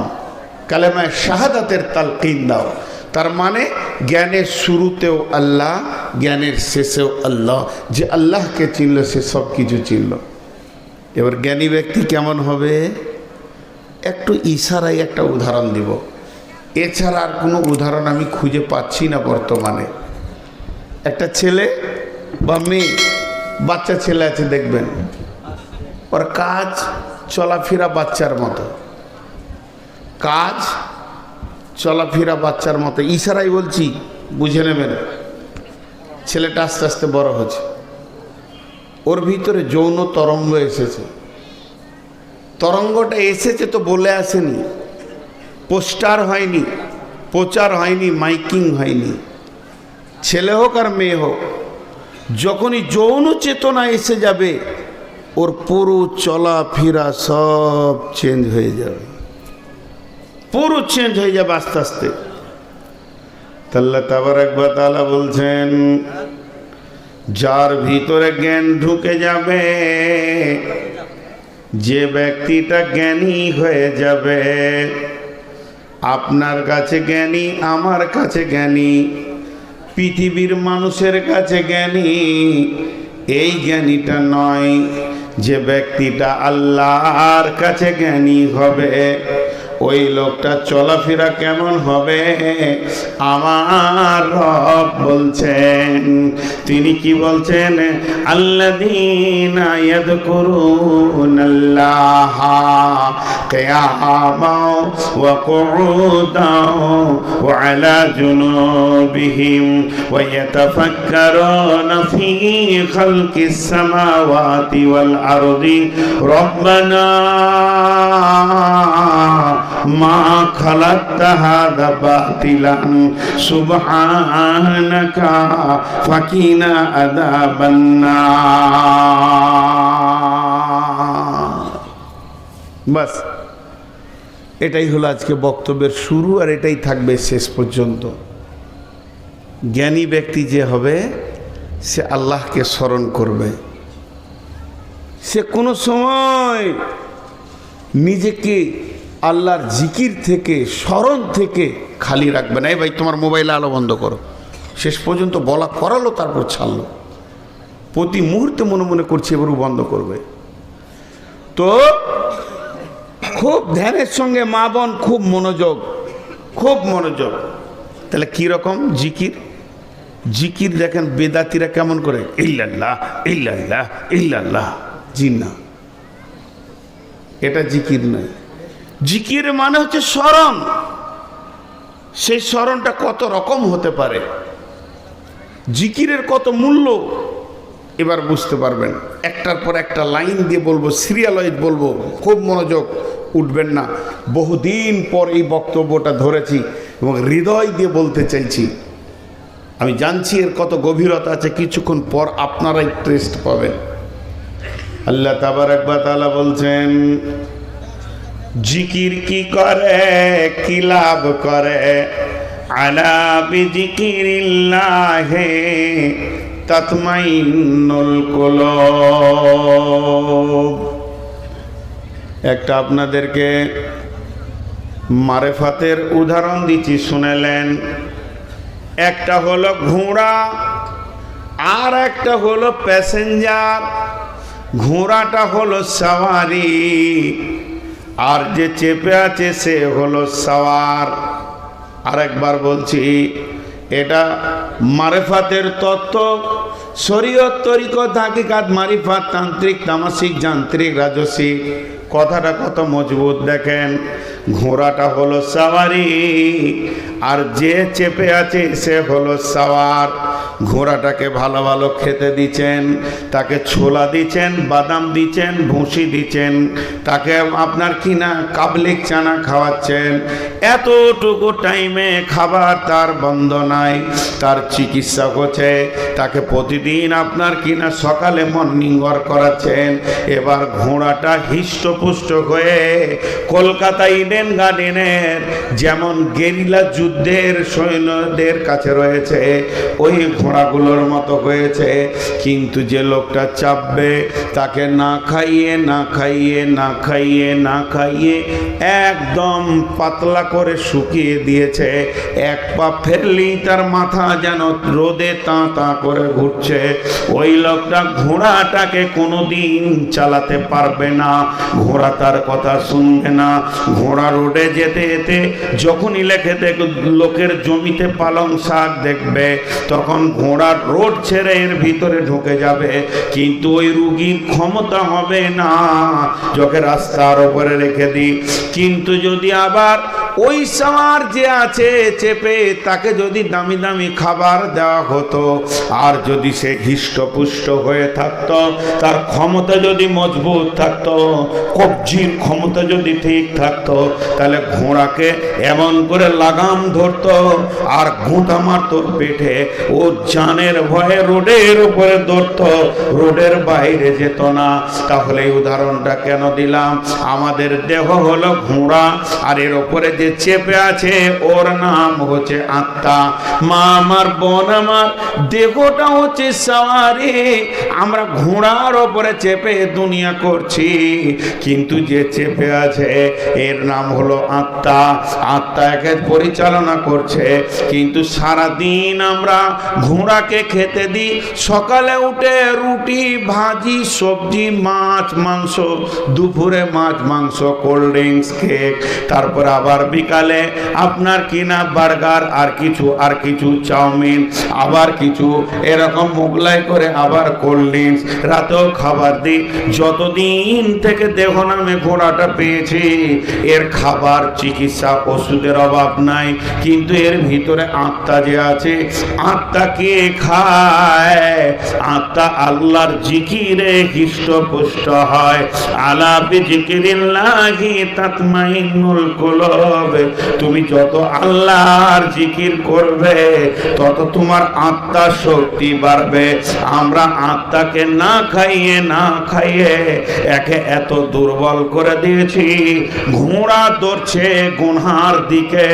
কালেমায়ে শাহাদাতের তালকিন দাও। তার মানে জ্ঞানের শুরুতেও আল্লাহ, জ্ঞানের শেষেও আল্লাহ। যে আল্লাহকে চিনল সে সব কিছু চিনল। এবার জ্ঞানী ব্যক্তি কেমন হবে? একটু ইশারায় একটা উদাহরণ দিব, এছাড়া আর কোনো উদাহরণ আমি খুঁজে পাচ্ছি না বর্তমানে। একটা ছেলে বা মেয়ে, বাচ্চা ছেলে আছে দেখবেন, ওর কাজ চলাফেরা বাচ্চার মতো, কাজ চলাফেরা বাচ্চার মতো। ইশারাই বলছি, বুঝে নেবেন। ছেলেটা আস্তে আস্তে বড় হচ্ছে, ওর ভিতরে যৌন তরঙ্গ এসেছে। তরঙ্গটা এসেছে তো বলে আসেনি, পোস্টার হয়নি, প্রচার হয়নি, মাইকিং হয়নি। ছেলে হোক আর মেয়ে হোক, যখনই যৌন চেতনা এসে যাবে ওর পুরো চলাফেরা সব চেঞ্জ হয়ে যাবে, পুরো চেঞ্জ হয়ে যাবে আস্তে আস্তে। আল্লাহ তাবারক ওয়া তাআলা বলছেন, যার ভিতরে জ্ঞান ঢুকে যাবে, যে ব্যক্তিটা জ্ঞানী হয়ে যাবে, আপনার কাছে জ্ঞানী, আমার কাছে জ্ঞানী, পৃথিবীর মানুষের কাছে জ্ঞানী, এই জ্ঞানীটা নয়। যে ব্যক্তিটা আল্লাহর কাছে জ্ঞানী হবে, ওই লোকটা চলাফেরা কেমন হবে আমার রব বলছেন। তিনি কি বলছেন? আল্লাযীনা ইয়াযকুরুনাল্লাহা কিয়ামান ওয়া কুউদান ওয়া আলা জুনুবিহিম ওয়া ইয়াতাফাক্কারুনা ফী খালকিস সামাওয়াতি ওয়াল আরদি রব্বানা মা খালাকতা হাযা বাতিলান সুবহানাকা ফাকিনা আযাবান নার। বাস, এটাই হলো আজকে বক্তব্যের শুরু, আর এটাই থাকবে শেষ পর্যন্ত। জ্ঞানী ব্যক্তি যে হবে, সে আল্লাহকে স্মরণ করবে, সে কোনো সময় নিজেকে আল্লাহর জিকির থেকে, স্মরণ থেকে খালি রাখবে না। এই ভাই, তোমার মোবাইলে আলো বন্ধ করো। শেষ পর্যন্ত বলা করালো, তারপর ছাড়লো। প্রতি মুহূর্তে মনে মনে করছে এবারও বন্ধ করবে। তো খুব ধ্যানের সঙ্গে মা বোন, খুব মনোযোগ, খুব মনোযোগ। তাহলে কীরকম জিকির? জিকির দেখেন বেদাতিরা কেমন করে, ইল্লাল্লাহ ইল্লাল্লাহ ইল্লাল্লাহ। জি না, এটা জিকির নয়। জিকির মানে হচ্ছে স্মরণ। সেই স্মরণটা কত রকম হতে পারে, জিকিরের কত মূল্য এবার বুঝতে পারবেন। একটার পর একটা লাইন দিয়ে বলবো, সিরিয়াল ওয়াইজ বলবো, খুব মনোযোগ, উঠবেন না। বহুদিন পর এই বক্তব্যটা ধরেছি এবং হৃদয় দিয়ে বলতে চাইছি। আমি জানছি এর কত গভীরতা আছে, কিছুক্ষণ পর আপনারাই টেস্ট পাবেন। আল্লাহ তাবারক ওয়া তাআলা বলছেন, জিকির কি করে, কি লাভ করে? আলা বিযিকিরিল্লাহি তাতমাইন্নুল কুলুব। একটা আপনাদেরকে মারেফাতের উদাহরণ দিচ্ছি, শুনেলেন। একটা হলো ঘোড়া, আর একটা হলো প্যাসেঞ্জার। ঘোড়াটা হলো সওয়ারি, আর যে চেপে আছে সে হলো সওয়ার। আরেকবার বলছি, এটা মারেফাতের তত্ত্ব, শরীয়ত, তরিকত, হাকিকাত, মারিফাত, তান্ত্রিক, তামাসিক, যান্ত্রিক, রাজসিক। কথাটা কত মজবুত দেখেন। ঘোড়াটা হলো সওয়ারি, আর যে চেপে আছে সে হলো সওয়ার। ঘোড়াটাকে ভালো ভালো খেতে দিচ্ছেন, তাকে ছোলা দিচ্ছেন, বাদাম দিচ্ছেন, ভুসি দিচ্ছেন, তাকে আপনার কিনা কাবলিক চানা খাওয়াচ্ছেন। এতটুকু টাইমে খাবার তার বন্ধ নাই, তার চিকিৎসা করছে, তাকে প্রতিদিন আপনার কিনা সকালে মর্নিং ওয়াক করাচ্ছেন। এবার ঘোড়াটা হৃষ্টপুষ্ট হয়ে কলকাতা ইডেন গার্ডেনের যেমন গেরিলা যুদ্ধের সৈন্যদের কাছে রয়েছে, ওই ঘোড়াগুলোর মতো হয়েছে। কিন্তু যে লোকটা চাপবে, তাকে না খাইয়ে না খাইয়ে না খাইয়ে না খাইয়ে একদম পাতলা করে শুকিয়ে দিয়েছে। এক পা ফেললেই তার মাথা যেন রোদে তাঁ তাঁ করে ঘুরছে। ওই লোকটা ঘোড়াটাকে কোনোদিন চালাতে পারবে না, ঘোড়া তার কথা শুনবে না। ঘোড়া রোডে যেতে যেতে যখনই লোকের জমিতে পালং শাক দেখবে, তখন ঘোড়ার রোড ছেড়ে এর ভিতরে ঢুকে যাবে। কিন্তু ওই রুগীর ক্ষমতা হবে না, যখন রাস্তার উপরে রেখে দিই। কিন্তু যদি আবার ওই সাওয়ার যে আছে চেপে তাকে যদি দামি দামি খাবার দেওয়া হতো, আর যদি সে হৃষ্টপুষ্ট হয়ে থাকতো, তার ক্ষমতা যদি মজবুত থাকতো, কবজির ক্ষমতা যদি ঠিক থাকতো, তাহলে ঘোড়াকে এমন করে লাগাম ধরতো আর ঘুঁটা মারতো পেটে, ও জানের ভয়ে রোডের উপরে ধরতো, রোডের বাইরে যেত না। তাহলে এই উদাহরণটা কেন দিলাম? আমাদের দেহ হলো ঘোড়া, আর এর উপরে যে চেপে আছে ওর নাম হচ্ছে আত্মা। মা আমার, বোন আমার, দেহটা হচ্ছে সাওয়ারি। আমরা ঘোড়ার উপরে চেপে দুনিয়া করছি, কিন্তু যে চেপে আছে এর নাম হলো আত্মা। আত্মা একে পরিচালনা করছে। কিন্তু সারাদিন আমরা ঘোড়াকে খেতে দিই। সকালে উঠে রুটি, ভাজি, সবজি, মাছ, মাংস, দুপুরে মাছ, মাংস, কোল্ড ড্রিঙ্কস, কেক, তারপর আবার বিকালে আপনার কিনা বার্গার, আর কিছু চাউমিন, আবার কিছু এরকম মোগলাই করে আবার কোল্ড ড্রিঙ্কস, রাতেও খাবার দিই। যতদিন থেকে দেহ নামে ঘোড়াটা পেয়েছি, এর খাবার, চিকিৎসা, ওষুধের অভাব নাই। কিন্তু এর ভিতরে আত্মা যে আছে, আত্মা কে খায়? আত্মা আল্লাহর জিকিরে হৃষ্টপুষ্ট হয়। আলা বিজিকিরিল্লাহি তাতমাইন্নুল কুলুব। তুমি যত আল্লাহর জিকির করবে তত তোমার আত্মার শক্তি বাড়বে। আমরা আত্মাকে না খাইয়ে একে এত দুর্বল করে দিয়েছি। ঘোড়া দৌড়ছে গুনহার দিকে,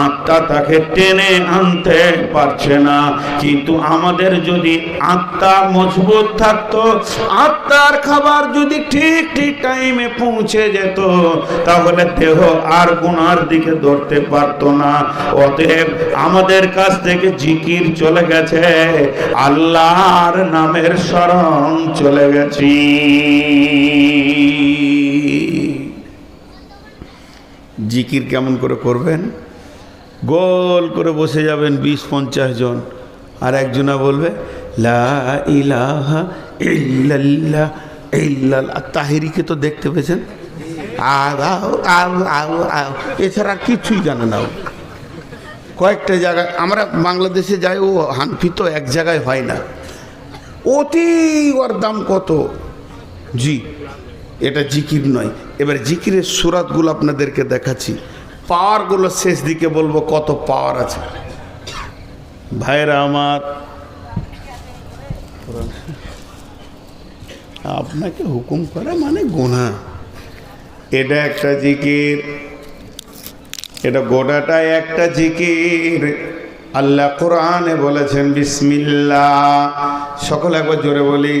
আত্মা তাকে টেনে আনতে পারছে না। কিন্তু আমাদের যদি আত্মা মজবুত থাকতো, আত্মার খাবার যদি ঠিক টাইমে পৌঁছে যেত, তাহলে দেহ আর গুনার দিকে দৌড়তে পারতো না। অতএব আমাদের কাছ থেকে জিকির চলে গেছে, আল্লাহর নামের স্মরণ চলে গেছি। জিকির কেমন করে করবেন? গোল করে বসে যাবেন 20-50 জন, আর একজনা বলবে লা ইলাহা ইল্লাল্লাহ ইল্লাল্লাহ। তাহিরিকে তো দেখতে পেয়েছেন, এছাড়া কিছুই জানে না। কয়েকটা জায়গায় আমরা বাংলাদেশে যাই, ও হানফি তো এক জায়গায় হয় না, অতি ওর দাম কত। জি, এটা জিকির নয়। এবার জিকিরের সুরাতগুলো আপনাদেরকে দেখাচ্ছি, পাওয়ারগুলো শেষ দিকে বলবো কত পাওয়ার আছে। ভাইরা আমার, আপনাকে হুকুম করা মানে গুনাহ। এটা একটা জিকির, এটা গোটাটাই একটা জিকির। আল্লাহ কোরআনে বলেছেন বিসমিল্লাহ। সকল একবার জোরে বলি,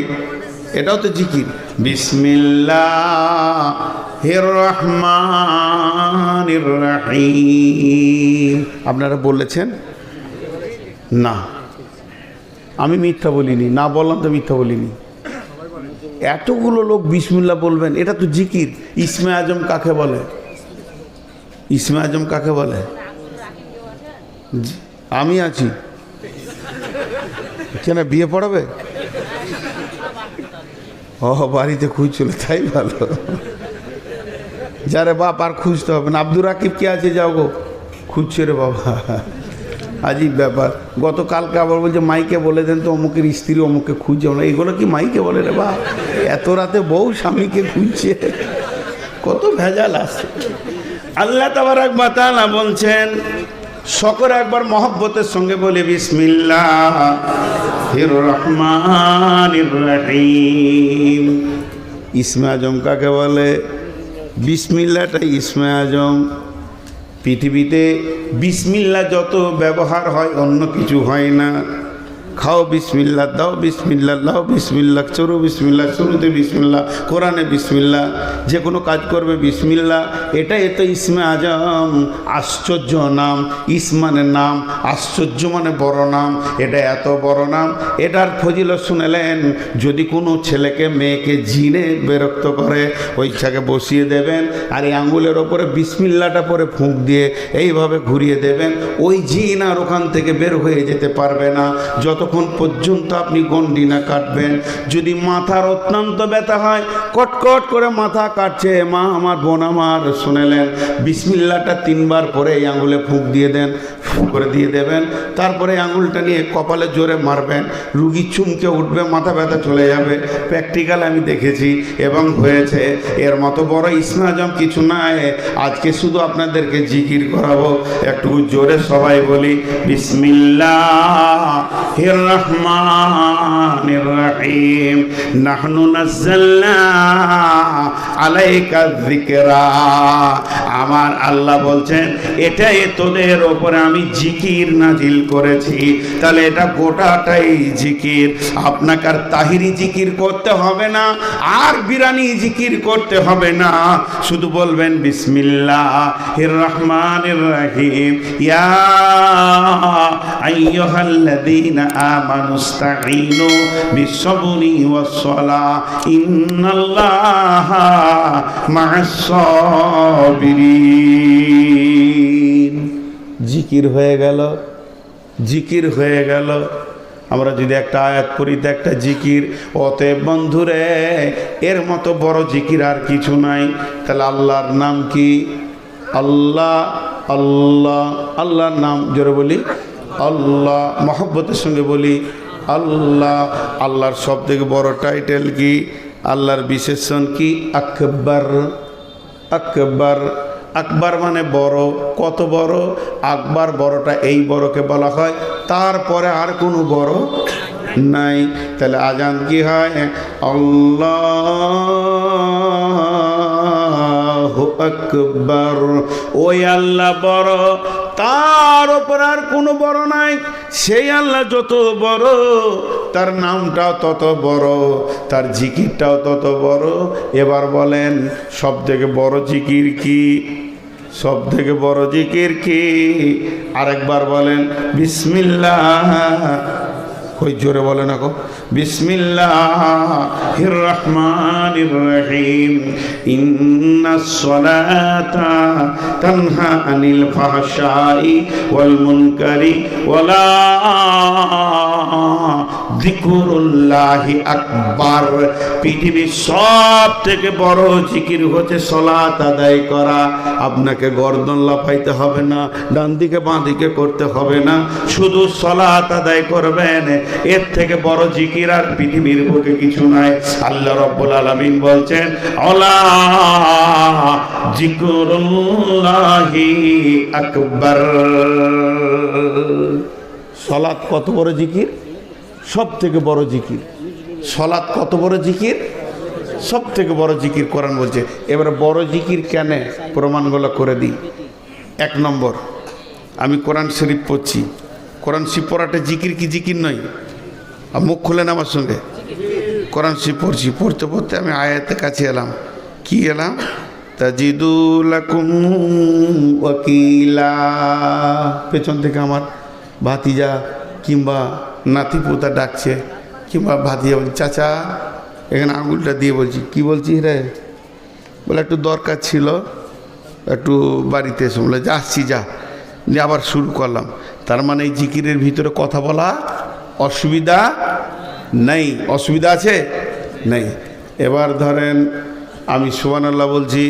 এটাও তো জিকির। বিসমিল্লাহির রহমানির রহিম। আপনারা বলেছেন না, আমি মিথ্যা বলিনি, না বললাম তো মিথ্যা বলিনি। এতগুলো লোক বিসমিল্লাহ বলবেন, এটা তো জিকির। ইসমে আজম কাকে বলে? ইসমে আজম কাকে বলে? আমি আছি কেন, বিয়ে পড়াবে? ও বাড়িতে খুঁজছিল, তাই ভালো। যারে বাপ আর খুঁজতে হবে না। আব্দুর রাকিব কে আছে, যাও গো, খুঁজছে রে বাবা। আজীব ব্যাপার। গতকালকে আবার বলছে মাইকে বলে দেন তো অমুকের স্ত্রী অমুকে খুঁজছে না। এইগুলো কি মাইকে বলে রে বা? এত রাতে বউ স্বামীকে খুঁজছে, কত ভেজাল আসছে। আল্লাহ তাবারক ওয়া তাআলা বলছেন, সকলে একবার মহব্বতের সঙ্গে বলে বিসমিল্লাহির রহমানির রহিম। ইসমে আজম কাকে বলে? বিসমিল্লাহটা ইসমে আজম। পৃথিবীতে বিসমিল্লাহ যত ব্যবহার হয় অন্য কিছু হয় না। খাও বিসমিল্লাহ, দাও বিসমিল্লাহ, লাও বিসমিল্লাহ, চরু বিসমিল্লাহ, শুরুতে বিসমিল্লাহ, কোরআনে বিসমিল্লাহ, যে কোনো কাজ করবে বিসমিল্লাহ। এটাই তো ইসমে আজম, আশ্চর্য নাম। ইসমানের নাম, আশ্চর্য মানে বড় নাম। এটা এত বড় নাম, এটার ফজিলত শুনেলেন। যদি কোনো ছেলেকে মেয়েকে জিনে বিরক্ত করে, ওই ইচ্ছাকে বসিয়ে দেবেন, আর এই আঙ্গুলের ওপরে বিসমিল্লাহটা পরে ফুঁক দিয়ে এইভাবে ঘুরিয়ে দেবেন, ওই জিন আর ওখান থেকে বের হয়ে যেতে পারবে না। যত যতক্ষণ পর্যন্ত আপনি গন্ডি না কাটবেন। যদি মাথার অত্যন্ত ব্যথা হয়, কটকট করে মাথা কাটছে, মা আমার, বোন আমার, শুনেলেন, বিসমিল্লাহটা 3 বার পরে এই আঙুলে ফুঁক দিয়ে দেন, ফুঁক করে দিয়ে দেবেন। তারপরে আঙুলটা নিয়ে কপালে জোরে মারবেন, রুগী চুমকে উঠবে, মাথা ব্যথা চলে যাবে। প্র্যাকটিক্যাল আমি দেখেছি এবং হয়েছে। এর মতো বড় ইসমাজম কিছু নাই। আজকে শুধু আপনাদেরকে জিকির করাবো। একটু জোরে সবাই বলি, বিসমিল্লাহির রহমানির রহিম, নাহনু নাযালনা আলাইকা যিকরা। আমার আল্লাহ বলছেন, এটাই তোদের ওপরে আমি জিকির নাজিল করেছি। তাহলে এটা গোটাটাই জিকির। আপনাকে আর তাহিরি জিকির করতে হবে না, আর বিরানি জিকির করতে হবে না। শুধু বলবেন বিসমিল্লাহির রহমানির রহিম, ইয়া আইয়ুহাল্লাযীনা আমানুস্তাঈনু বিসসবরি ওয়াস-সালাহ ইন্নাল্লাহা মা'আস-সাবিরিন। জিকির হয়ে গেল, জিকির হয়ে গেল। আমরা যদি একটা আয়াত পড়ি তো একটা জিকির। অতএব বন্ধুরে, এর মতো বড় জিকির আর কিছু নাই। তাহলে আল্লাহর নাম কি? আল্লাহ, আল্লাহ, আল্লাহর নাম জোরে বলি আল্লাহ, মহব্বতের সঙ্গে বলি আল্লাহ। আল্লাহর সব থেকে বড় টাইটেল কি? আল্লাহর বিশেষণ কি? আকবার। আকবার, আকবার মানে বড়। কত বড়? আকবার, বড়টা এই বড়কে বলা হয়, তারপরে আর কোনো বড় নাই। তাহলে আজান কি হয়? আল্লাহু আকবার। ওই আল্লাহ বড়, তার ওপর আর কোনো বড় নাই। সেই আল্লাহ যত বড়, তার নামটাও তত বড়, তার জিকিরটাও তত বড়। এবার বলেন, সব থেকে বড় জিকির কি? সব থেকে বড় জিকির কি? আরেকবার বলেন, বিসমিল্লাহ। ওই জোরে বলে না গো, বিসমিল্লাহির রহমানির রহিম, ইন্নাস সালাতা তানহা আনিল ফাহশাই ওয়াল মুনকারি ওয়ালা যিকরুল্লাহি আকবার। পৃথিবীর সব থেকে বড় জিকির হচ্ছে সালাত আদায় করা। আপনাকে গর্দন লাফাইতে হবে না, ডান দিকে বাঁ দিকে করতে হবে না, শুধু সালাত আদায় করবেন। এর থেকে বড় জিকির আর পৃথিবীর বুকে কিছু নাই। আল্লাহ রাব্বুল আলামিন বলছেন, আলা যিকরুল্লাহি আকবার। সালাত কত বড় জিকির? সব থেকে বড় জিকির। সালাত কত বড় জিকির? সব থেকে বড় জিকির কোরআন বলছে। এবারে বড় জিকির কেন, প্রমাণগুলো করে দিই। 1 নম্বর, আমি কোরআন শরীফ পড়ছি। কোরআন শরীফ পড়াটা জিকির কি জিকির নয়? মুখ খুলেন আমার সঙ্গে। কোরআন শরীফ পড়ছি, পড়তে পড়তে আমি আয়াতের কাছে এলাম। কি এলাম? তাজিদু লাকুম ওয়াকিলা। পেছন থেকে আমার ভাতিজা কিংবা নাতিপুতা ডাকছে, কিংবা ভাতিজা বলছে, চাচা, এখানে আঙুলটা দিয়ে বলছি। কি বলছিস রে? বলে একটু দরকার ছিল, একটু বাড়িতে এসে। বলে যাচ্ছি, যা। দিয়ে আবার শুরু করলাম। তার মানে এই জিকিরের ভিতরে কথা বলা অসুবিধা নেই। অসুবিধা আছে? নেই। এবার ধরেন আমি সুবহানাল্লাহ বলছি,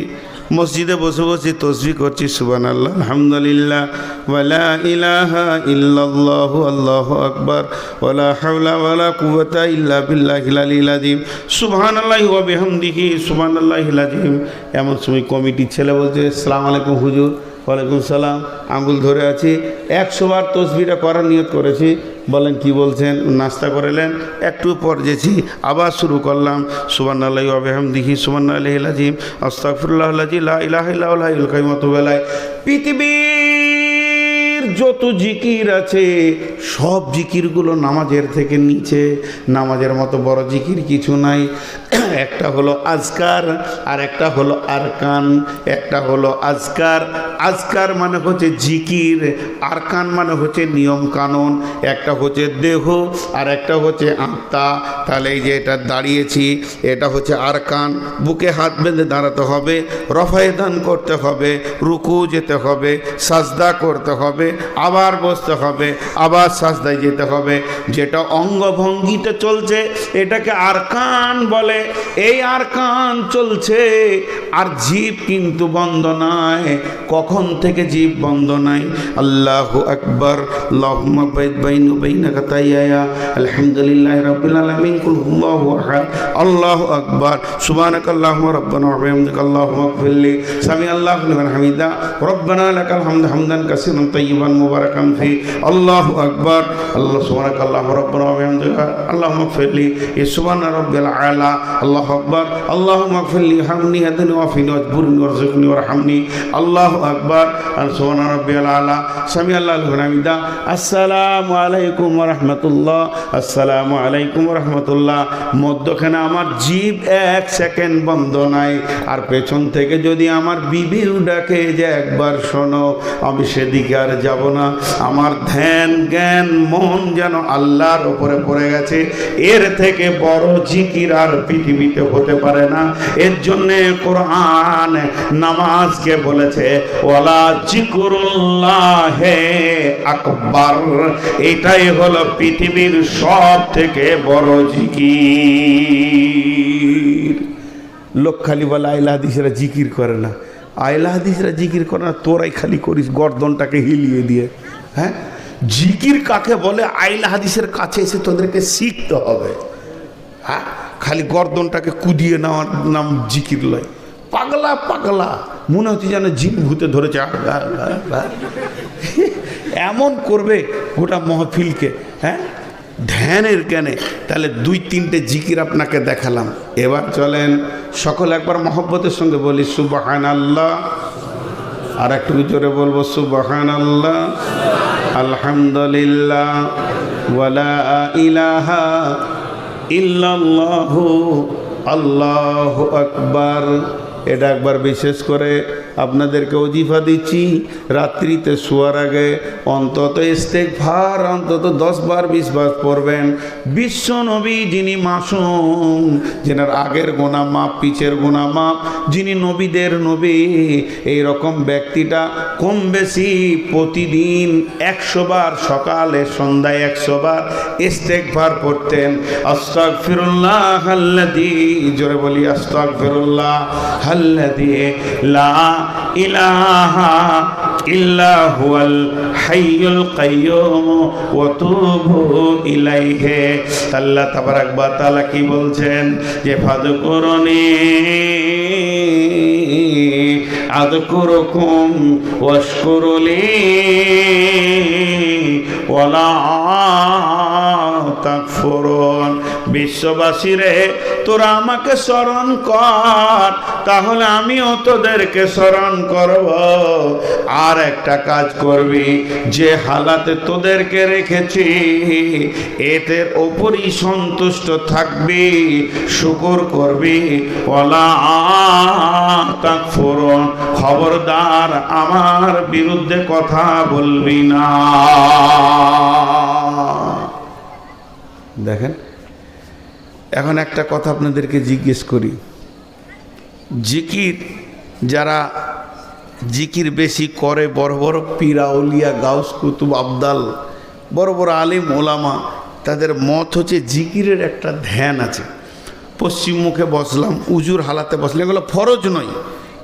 মসজিদে বসে বসে তসবিহ করছি, সুবহানাল্লাহ, আলহামদুলিল্লাহ, ওয়ালা ইলাহা ইল্লাল্লাহু, আল্লাহু আকবার, ওয়ালা হাওলা ওয়ালা কুওয়াতা ইল্লা বিল্লাহিল আলিয়্যিল আযীম, সুবহানাল্লাহি ওয়া বিহামদিহি, সুবহানাল্লাহিল আযীম। এমন সময় কমিটির ছেলে বলছে, আসসালামু আলাইকুম হুজুর। ওয়ালাইকুম সালাম। আঙ্গুল ধরে আছি, 100 বার তসবিহটা করার নিয়ত করেছি। বলেন কি বলছেন? নাস্তা করেলেন, একটু পর যেছি, আবার শুরু করলাম, সুবহানাল্লাহি ওয়া বিহামদিহি, সুবহানাল্লাহিল আযীম, আস্তাগফিরুল্লাহাল্লাযী লা ইলাহা ইল্লা হুয়াল হাইয়ুল কাইয়্যুম। পৃথিবীর যত জিকির আছে সব জিকিরগুলো নামাজের থেকে নিচে। নামাজের মতো বড় জিকির কিছু নাই। একটা হলো আজকার, আর একটা হলো আরকান। একটা হলো আজকার, আজকার মানে হচ্ছে জিকির, আরকান মানে হচ্ছে নিয়ম কানুন। একটা হচ্ছে দেহ আর একটা হচ্ছে আত্মা। তাহলে এই যে এটা দাঁড়িয়েছি, এটা হচ্ছে আরকান। বুকে হাত বেঁধে দাঁড়াতে হবে, রফায়ে দান করতে হবে, রুকু যেতে হবে, সাজদা করতে হবে, আবার বসতে হবে, আবার সাজদায় যেতে হবে। যেটা অঙ্গভঙ্গিতে চলছে এটাকে আরকান বলে। এই আরকান চলছে আর জিভ কিন্তু বন্ধ নাই। কখন থেকে জিভ বন্ধ নাই? আল্লাহু আকবার, আল্লাহুম্মা বাইনা বাইনাকা তাইয়া, আলহামদুলিল্লাহি রাব্বিল আলামিন, কুল হুয়াল্লাহু আহাদ, আল্লাহু আকবার, সুবহানাকাল্লাহুম্মা রাব্বানা ওয়া বিহামদিকা আল্লাহুম্মা ইগফিরলি, সামি আল্লাহু লিমান হামিদা, রব্বানা লাকাল হামদু হামদান কাসীরান তাইয়িবান মুবারাকান ফি, আল্লাহু আকবার, আল্লাহ সুবহানাকাল্লাহুম্মা রাব্বানা ওয়া বিহামদিকা আল্লাহুম্মা ইগফিরলি, সুবহানা রাব্বিল আলা, আল্লাহু আকবার, আল্লাহুম্মা ইগফিরলি হামনি হাদিনি ওয়া ফিনি ওয়াজবুরনি ওয়ারযুকনি ওয়ারহামনি, আল্লাহু আকবার, সুবহানা রাব্বিল আলা, সামি আল্লাহু লিমান হামিদা। আসসালামু আলাইকুম ওয়া রাহমাতুল্লাহ, আসসালামু আলাইকুম ওয়া রাহমাতুল্লাহ। মধ্যখানে আমার জিভ এক সেকেন্ড বন্ধ নাই। আর পেছন থেকে যদি আমার বিবিও ডাকে যে একবার শোনো, আমি সেদিকে আর যাব না। আমার ধ্যান জ্ঞান মন যেন আল্লাহর উপরে পড়ে গেছে। এর থেকে বড় জিকির আর পৃথিবীতে হতে পারে না। এর জন্যে কোরআন নামাজকে বলেছে ওয়ালা জিকরুল্লাহে আকবার। এটাই হলো পৃথিবীর সব থেকে বড় জিকির। লোক খালি বলে আইলা হাদিসেরা জিকির করে না। আইলা হাদিসেরা জিকির করে না, তোরাই খালি করিস গর্দনটাকে হিলিয়ে দিয়ে। হ্যাঁ, জিকির কাকে বলে আইলা হাদিসের কাছে এসে তোদেরকে শিখতে হবে। হ্যাঁ, খালি গর্দনটাকে কুদিয়ে নেওয়ার নাম জিকির লয়। পাগলা পাগলা মনে হচ্ছে যেন জিন ভূতে ধরেছে, এমন করবে গোটা মহফিলকে। হ্যাঁ, ধ্যানের জ্ঞানে। তাহলে 2-3টে জিকির আপনাকে দেখালাম। এবার চলেন সকল একবার মহব্বতের সঙ্গে বলি সুবহানাল্লাহ। আর একটু জোরে বলবো সুবহানাল্লাহ, আলহামদুলিল্লাহ, ওয়ালা ইলাহা ইল্লাল্লাহু, আল্লাহু আকবার। এটা একবার বিশেষ করে আপনাদেরকে ওজিফা দিচ্ছি, রাত্রিতে শোয়ার আগে অন্তত ইস্তেগফার অন্তত 10 বার 20 বার পড়বেন। বিশ্ব নবী যিনি মাসুম, যেনার আগের গুনাহ মাপ পিছের গুনাহ মাপ, যিনি নবীদের নবী, এই রকম ব্যক্তিটা কম বেশি প্রতিদিন 100 বার, সকালে সন্ধ্যায় 100 বার ইস্তেগফার পড়তেন। আস্তাগফিরুল্লাহ আল্লাযী, জোরে বলি আস্তাগফিরুল্লাহ আল্লাযী লা ইলাহা ইল্লা হুয়াল হাইয়ুল কাইয়্যুম ওয়া তুবু ইলাইহি। আল্লাহ তাবারাক ওয়া তাআলা কি বলছেন যে ফাযকুরুনি আযকুরুকুম ওয়াশকুরুলি ওয়ালা তাকফুরুন। বিশ্ববাসীরে, তোরা আমাকে স্মরণ কর, তাহলে আমিও তোদেরকে স্মরণ করব। আর একটা কাজ করবি, যে হালাতে তোদেরকে রেখেছি এদের ওপরই সন্তুষ্ট থাকবি, শুকর করবি। ওয়ালা তাকফুরুন, খবরদার আমার বিরুদ্ধে কথা বলবি না। দেখেন, এখন একটা কথা আপনাদেরকে জিজ্ঞেস করি। জিকির যারা জিকির বেশি করে, বড় বড় পীর আউলিয়া গাউস কুতুব আবদাল, বড় বড় আলিম ওলামা, তাদের মত হচ্ছে জিকিরের একটা ধ্যান আছে। পশ্চিম মুখে বসলাম, উজুর হালাতে বসলাম, এগুলো ফরজ নয়,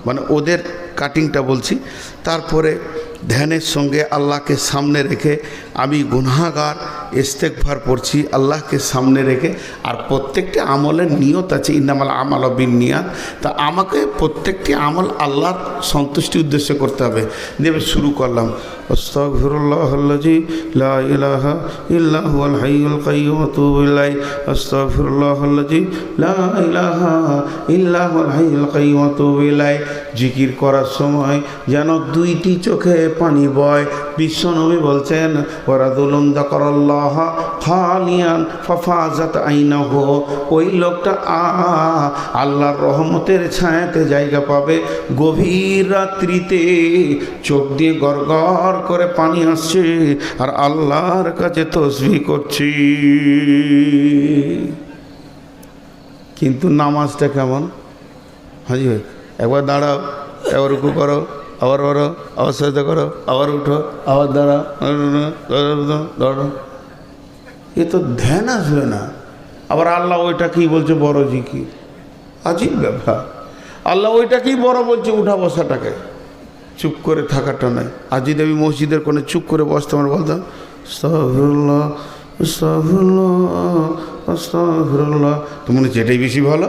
মানে ওদের কাটিংটা বলছি। তারপরে ধ্যানের সঙ্গে আল্লাহকে সামনে রেখে আমি গুনাহগার, ইস্তেগফার পড়ছি আল্লাহকে সামনে রেখে। আর প্রত্যেকটি আমলের নিয়ত আছে, ইন্নামাল আমালু বিন্নিয়াত। তা আমাকে প্রত্যেকটি আমল আল্লাহর সন্তুষ্টি উদ্দেশ্যে করতে হবে। দেবে শুরু করলাম আস্তাগফিরুল্লাহাল্লাযী লা ইলাহা ইল্লা হুয়াল হাইয়ুল কাইয়্যুম ওয়া তুবু ইলাইহি, আস্তাগফিরুল্লাহাল্লাযী লা ইলাহা ইল্লা হুয়াল হাইয়ুল কাইয়্যুম ওয়া তুবু ইলাইহি। জিকির করার সময় যেন 2টি চোখে পানি বয়। বিশ্বনবী বলছেন ওয়ারাজুলুন যাকারাল্লাহ খালিয়ান ফাফাজাত আইনাহু, ওই লোকটা আল্লাহর রহমতের ছায়াতে জায়গা পাবে। গভীর রাত্রিতে চোখ দিয়ে গড়গড় করে পানি আসছে আর আল্লাহর কাছে তাসবিহ করছি। কিন্তু নামাজটা কেমন? হাজি ভাই, একবার দাঁড়াও, একবার রুকু করো, আবার বড়ো, আবার সজদা করো, আবার উঠো, আবার দাঁড়া, ধরো, এ তো ধ্যান আসবে না। আবার আল্লাহ ওইটা কি বলছে বড় জিকির, আজীব ব্যাপার। আল্লাহ ওইটা কি বড় বলছে উঠা বসাটাকে, চুপ করে থাকাটা নয়। আর যদি আমি মসজিদের কোণে চুপ করে বসতাম আর বলতাম আস্তাগফিরুল্লাহ আস্তাগফিরুল্লাহ আস্তাগফিরুল্লাহ, তো মনে হচ্ছে এটাই বেশি ভালো,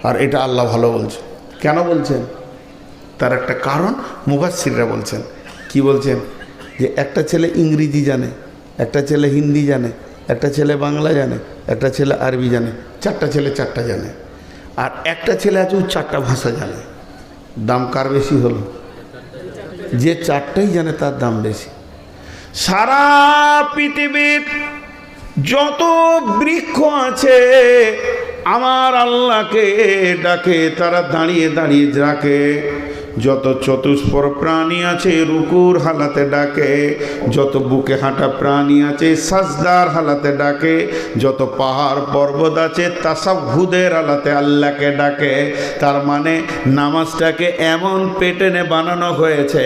আর এটা আল্লাহ ভালো বলছে। কেন বলছেন? তার একটা কারণ মুফাসসিররা বলছেন। কি বলছেন? যে একটা ছেলে ইংরেজি জানে, একটা ছেলে হিন্দি জানে, একটা ছেলে বাংলা জানে, একটা ছেলে আরবি জানে, চারটা ছেলে চারটা জানে, আর একটা ছেলে আছে ও চারটা ভাষা জানে। দাম কার বেশি হলো? যে চারটাই জানে তার দাম বেশি। সারা পৃথিবীর যত বৃক্ষ আছে আমার আল্লাহকে ডাকে, তারা দাঁড়িয়ে দাঁড়িয়ে ডাকে। যত চতুষ্পর প্রাণী আছে রুকুর হালাতে ডাকে, যত বুকে হাঁটা প্রাণী আছে সাজদার হালাতে ডাকে, যত পাহাড় পর্বত আছে তাসাব্হুদের হালাতে আল্লাহকে ডাকে। তার মানে নামাজটাকে এমন পেটেনে বানানো হয়েছে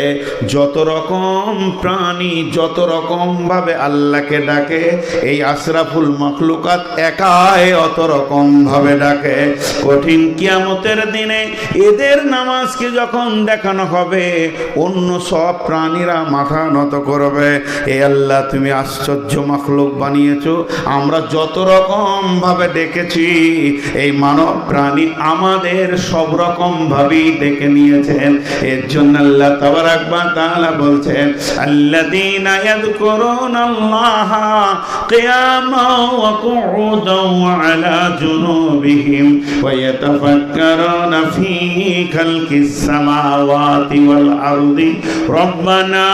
যত রকম প্রাণী যত রকমভাবে আল্লাহকে ডাকে, এই আশরাফুল মাখলুকাত একাই অত রকমভাবে ডাকে। কঠিন কিয়ামতের দিনে এদের নামাজকে যখন দেখানো হবে অন্য সব প্রাণীরা মাথা নত করবে, এ আল্লাহ তুমি আশ্চর্য মাখলুক বানিয়েছো। আমরা যত রকম ভাবে ডেকেছি এই মানব প্রাণী আমাদের সব রকম ভাবেই ডেকে নিয়েছেন। এর জন্য আল্লাহ তাবারাক ওয়া তাআলা বলছেন আল্লাযীনা ইয়াযকুরুনাল্লাহা কিয়ামান ওয়া কুউদান ওয়া আলা জুনুবিহিম ওয়া ইয়াতাফাক্কারুনা ফী খালকিস সামাওয়াতি ওয়াল আরদি রব্বানা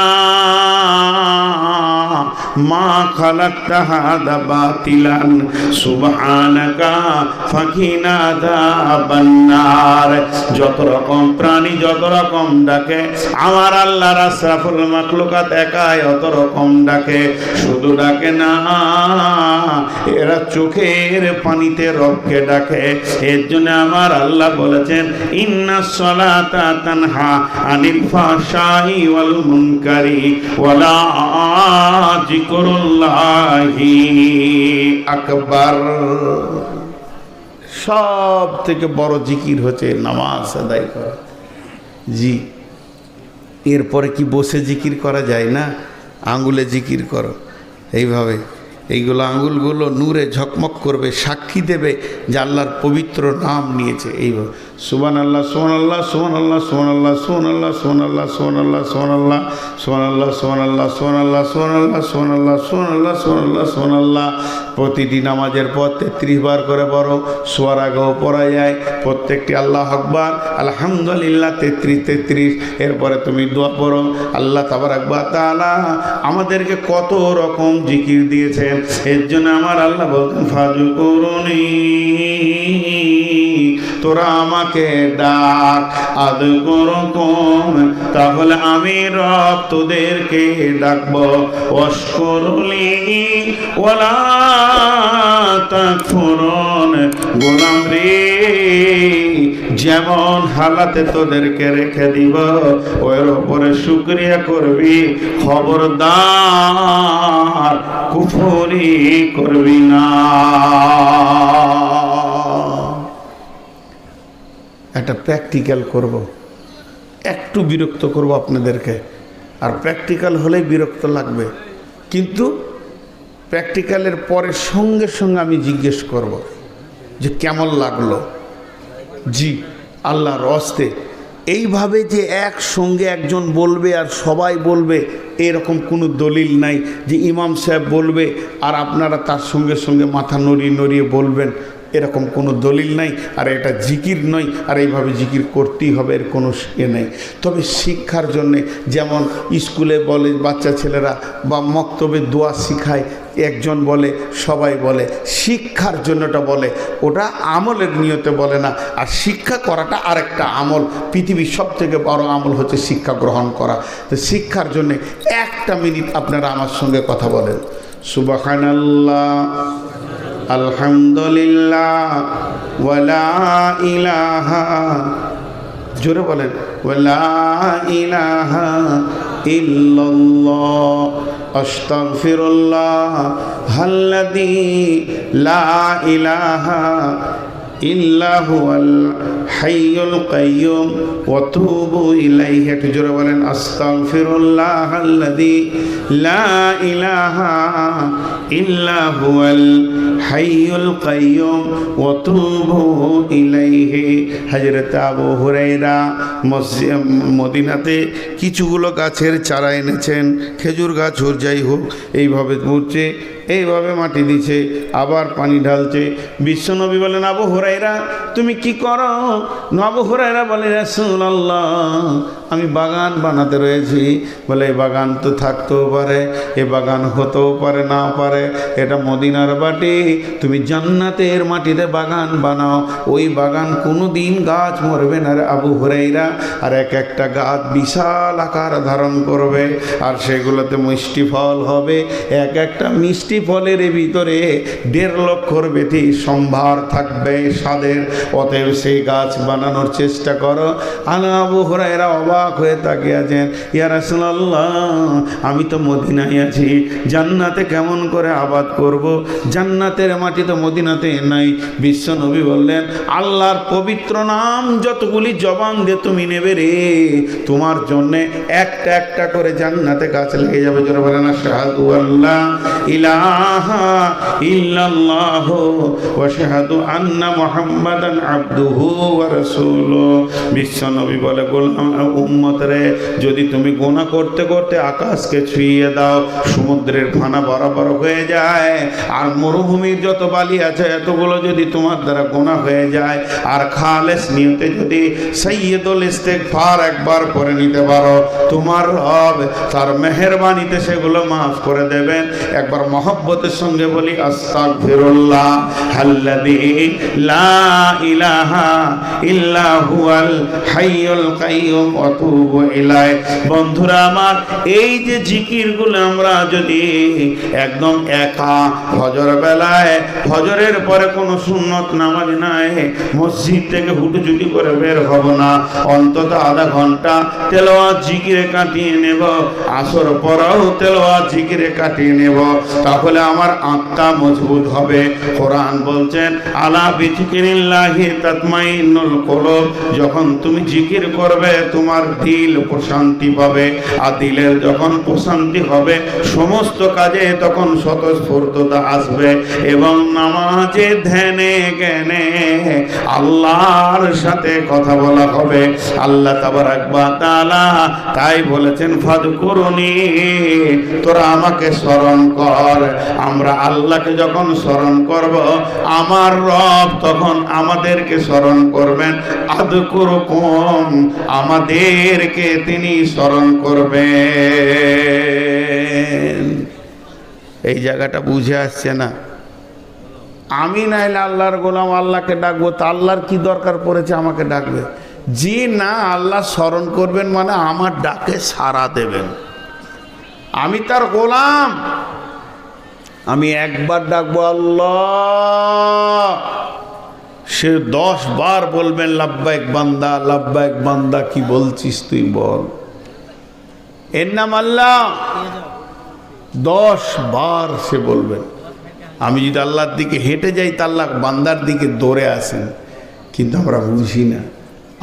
মা খালাকতা হাযা বাতিলান সুবহানাকা ফাকিনা আযাবান নার। যত রকম প্রাণী যত রকম ডাকে আমার আল্লাহর আশরাফুল মাখলুকাত একাই অত রকম ডাকে। শুধু ডাকে না, এরা চোখের পানিতে রবকে ডাকে। এর জন্য আমার আল্লাহ বলেছেন ইন্নাস সালাতা তানহা আনিল ফাহশাই ওয়াল মুনকারি ওয়ালা যিকরুল্লাহি আকবার। সব থেকে বড় জিকির হচ্ছে নামাজ আদায় করা। জি, এরপরে কি বসে জিকির করা যায় না? আঙ্গুলে জিকির করো, এইভাবে এইগুলো আঙ্গুলগুলো নূরে ঝকমক করবে, সাক্ষী দেবে যে আল্লাহর পবিত্র নাম নিয়েছে। এইভাবে সুবহানাল্লাহ সুবহানাল্লাহ সুবহানাল্লাহ সুবহানাল্লাহ সুবহানাল্লাহ সুবহানাল্লাহ সুবহানাল্লাহ সুবহানাল্লাহ সুবহানাল্লাহ সুবহানাল্লাহ সুবহানাল্লাহ সুবহানাল্লাহ সুবহানাল্লাহ সুবহানাল্লাহ সুবহানাল্লাহ। প্রতিটি নামাজের পর 33 বার করে পড়ো, শোয়ার আগেও পড়া যায়। প্রত্যেকটি আল্লাহু আকবার আলহামদুলিল্লাহ 33। এরপরে তুমি দোয়া পড়ো। আল্লাহ তাবারাক ওয়া তাআলা আমাদেরকে কত রকম জিকির দিয়েছেন। এর জন্য আমার আল্লাহ বলতেন ফাযকুরুনি, তোরা আমাকে ডাক, আযকুরুকুম, তাহলে আমি রব তোদেরকে ডাকবো। ওয়াশকুরুলি ওয়ালা তাকফুরুন, গোলাম রে যেমন হালাতে তোদেরকে রেখে দিব ওর উপরে শুকরিয়া করবি, খবরদার কুফরি করবি না। একটা প্র্যাকটিক্যাল করব, একটু বিরক্ত করব আপনাদেরকে। আর প্র্যাকটিক্যাল হলেই বিরক্ত লাগবে, কিন্তু প্র্যাকটিক্যালের পরে সঙ্গে সঙ্গে আমি জিজ্ঞেস করব যে কেমন লাগলো। জি, আল্লাহর হস্তে এইভাবে যে একসঙ্গে একজন বলবে আর সবাই বলবে এরকম কোনো দলিল নাই যে ইমাম সাহেব বলবে আর আপনারা তার সঙ্গে সঙ্গে মাথা নড়িয়ে নড়িয়ে বলবেন, এরকম কোনো দলিল নাই। আর এটা জিকির নয়, আর এইভাবে জিকির করতেই হবে এর কোনো নেই। তবে শিক্ষার জন্যে যেমন স্কুলে বলে বাচ্চা ছেলেরা বা মক্তবে দোয়া শিখায়, একজন বলে সবাই বলে, শিক্ষার জন্যটা বলে, ওটা আমলের নিয়তে বলে না। আর শিক্ষা করাটা আরেকটা আমল। পৃথিবীর সব থেকে বড় আমল হচ্ছে শিক্ষা গ্রহণ করা। তো শিক্ষার জন্যে 1 মিনিট আপনারা আমার সঙ্গে কথা বলেন। সুবহানাল্লাহ আলহামদুলিল্লাহ ওয়ালা ইলাহা জোরে বলেন, লা ইলাহা ইল্লাল্লাহ আস্তাগফিরুল্লাহ আল্লাযী লা ইলাহা ইল্লা হুয়াল হাইয়ুল কাইয়্যুম ওয়া তুবু ইলাইহি। একটু জোরে বলেন, আস্তাগফিরুল্লাহ আল্লাযী লা ইলাহা ইল্লা হুয়াল হাইয়ুল কাইয়্যুম ওয়া তুবু ইলাইহি। হযরত আবু হুরায়রা মদিনাতে কিছুগুলো গাছের চারা এনেছেন, খেজুর গাছ হোক যাই হোক, এইভাবে পুঁতছে, এইভাবে মাটি দিছে, আবার পানি ঢালছে। বিশ্বনবী বলেন, আবু হুরায়রা তুমি কি করো? আবু হুরায়রা বলে, রাসূলুল্লাহ আমি বাগান বানাতে রয়েছি। বলে এই বাগান তো থাকতেও পারে, এ বাগান হতেও পারে, না পারে, এটা মদিনার মাটি, তুমি জান্নাতের মাটিতে বাগান বানাও, ওই বাগান কোনো দিন গাছ মরবে না রে আবু হুরায়রা। আর এক একটা গাছ বিশাল আকার ধারণ করবে, আর সেগুলোতে মিষ্টি ফল হবে। এক একটা মিষ্টি ফলের ভিতরে 1.5 লক্ষর বেশি সম্ভার থাকবে স্বাদের। অতএব সেই গাছ বানানোর চেষ্টা করো। আবু হুরায়রা অবাক হয়ে তাকিয়ে আছেন, ইয়া রাসূলুল্লাহ আমি তো মদিনায় আছি, জান্নাতে কেমন করে আবাদ করব? জান্নাতের মাটি তো মদিনাতে নাই। বিশ্বনবী বললেন, আল্লাহর পবিত্র নাম যতগুলি জবান দিয়ে তুমি নেবে রে, তোমার জন্যে একটা একটা করে জান্নাতে গাছ লেগে যাবে। জোরে বলেন, আশহাদু আল্লা ইলাহা ইল্লাল্লাহু ওয়া আশহাদু আন্না মুহাম্মাদান আবদুহু ওয়া রাসূলুহু। বিশ্বনবী বলে, গোলাম উম্মত রে, যদি তুমি গুনাহ করতে করতে আকাশকে ছুঁয়ে দাও, সমুদ্রের খানা বরাবর হয়ে যায়, আর মরুভূমির যত বালি আছে এতগুলো যদি তোমার দ্বারা গুনাহ হয়ে যায়, আর খালেস নিয়তে যদি সাইয়্যিদুল ইস্তিগফার একবার করে নিতে পারো, তোমার রব তার মেহেরবানিতে সেগুলো মাফ করে দেবেন। একবার মহব্বতের সঙ্গে বলি, আস্তাগফিরুল্লাহ আল্লাযী লা ইলাহা ইল্লা হুয়াল হাইয়ুল কাইয়্যুম ওয়া তুবু ইলাইহি। বন্ধুরা আমার, এই যে জিকিরগুলো আমরা যদি একদম একা ফজর বেলায়, ফজরের পরে কোনো সুন্নত নামাজ নাই, মসজিদ থেকে হুটুচুটি করে বের হব না, অন্তত আধা ঘন্টা তেলাওয়াত জিকিরে কাটিয়ে নেব, আসর পরেও তেলাওয়াত জিকিরে কাটিয়ে নেব, তাহলে আমার আত্মা মজবুত হবে। কোরআন বলছেন, আলা বিযিকিরিল্লাহি তাতমাইন্নুল কুলুব, যখন তুমি জিকির করবে তোমার দিল প্রশান্তি পাবে, আর দিলের যখন প্রশান্তি হবে সমস্ত কাজে তখন স্বতঃস্ফূর্ততা আসবে, এবং নামাজে ধ্যানে জ্ঞানে আল্লাহর সাথে কথা বলা হবে। আল্লাহ তাবারাক ওয়া তাআলা তাই বলেছেন, ফাযকুরুনি, তোরা আমাকে স্মরণ কর। আমরা আল্লাহকে যখন স্মরণ করব, আমার রব তখন আমাদেরকে স্মরণ করবেন। আযকুরুকুম, আমাদেরকে তিনি স্মরণ করবেন। এই জায়গাটা বুঝে আসছে না? আমি নাইলে আল্লাহর গোলাম, আল্লাহকে ডাকবো, তা আল্লাহর কি দরকার পড়েছে আমাকে ডাকবে? জি না, আল্লাহ স্মরণ করবেন মানে আমার ডাকে সাড়া দেবেন। আমি তার গোলাম, আমি একবার ডাকবো আল্লাহ, সে 10 বার বলবেন লাব্বাইক বান্দা, লাব্বাইক বান্দা, কি বলছিস তুই বল। এর নাম আল্লাহ। 10 বার সে বলবেন। আমি যদি আল্লাহর দিকে হেঁটে যাই, তা আল্লাহ বান্দার দিকে দৌড়ে আসেন, কিন্তু আমরা বুঝি না,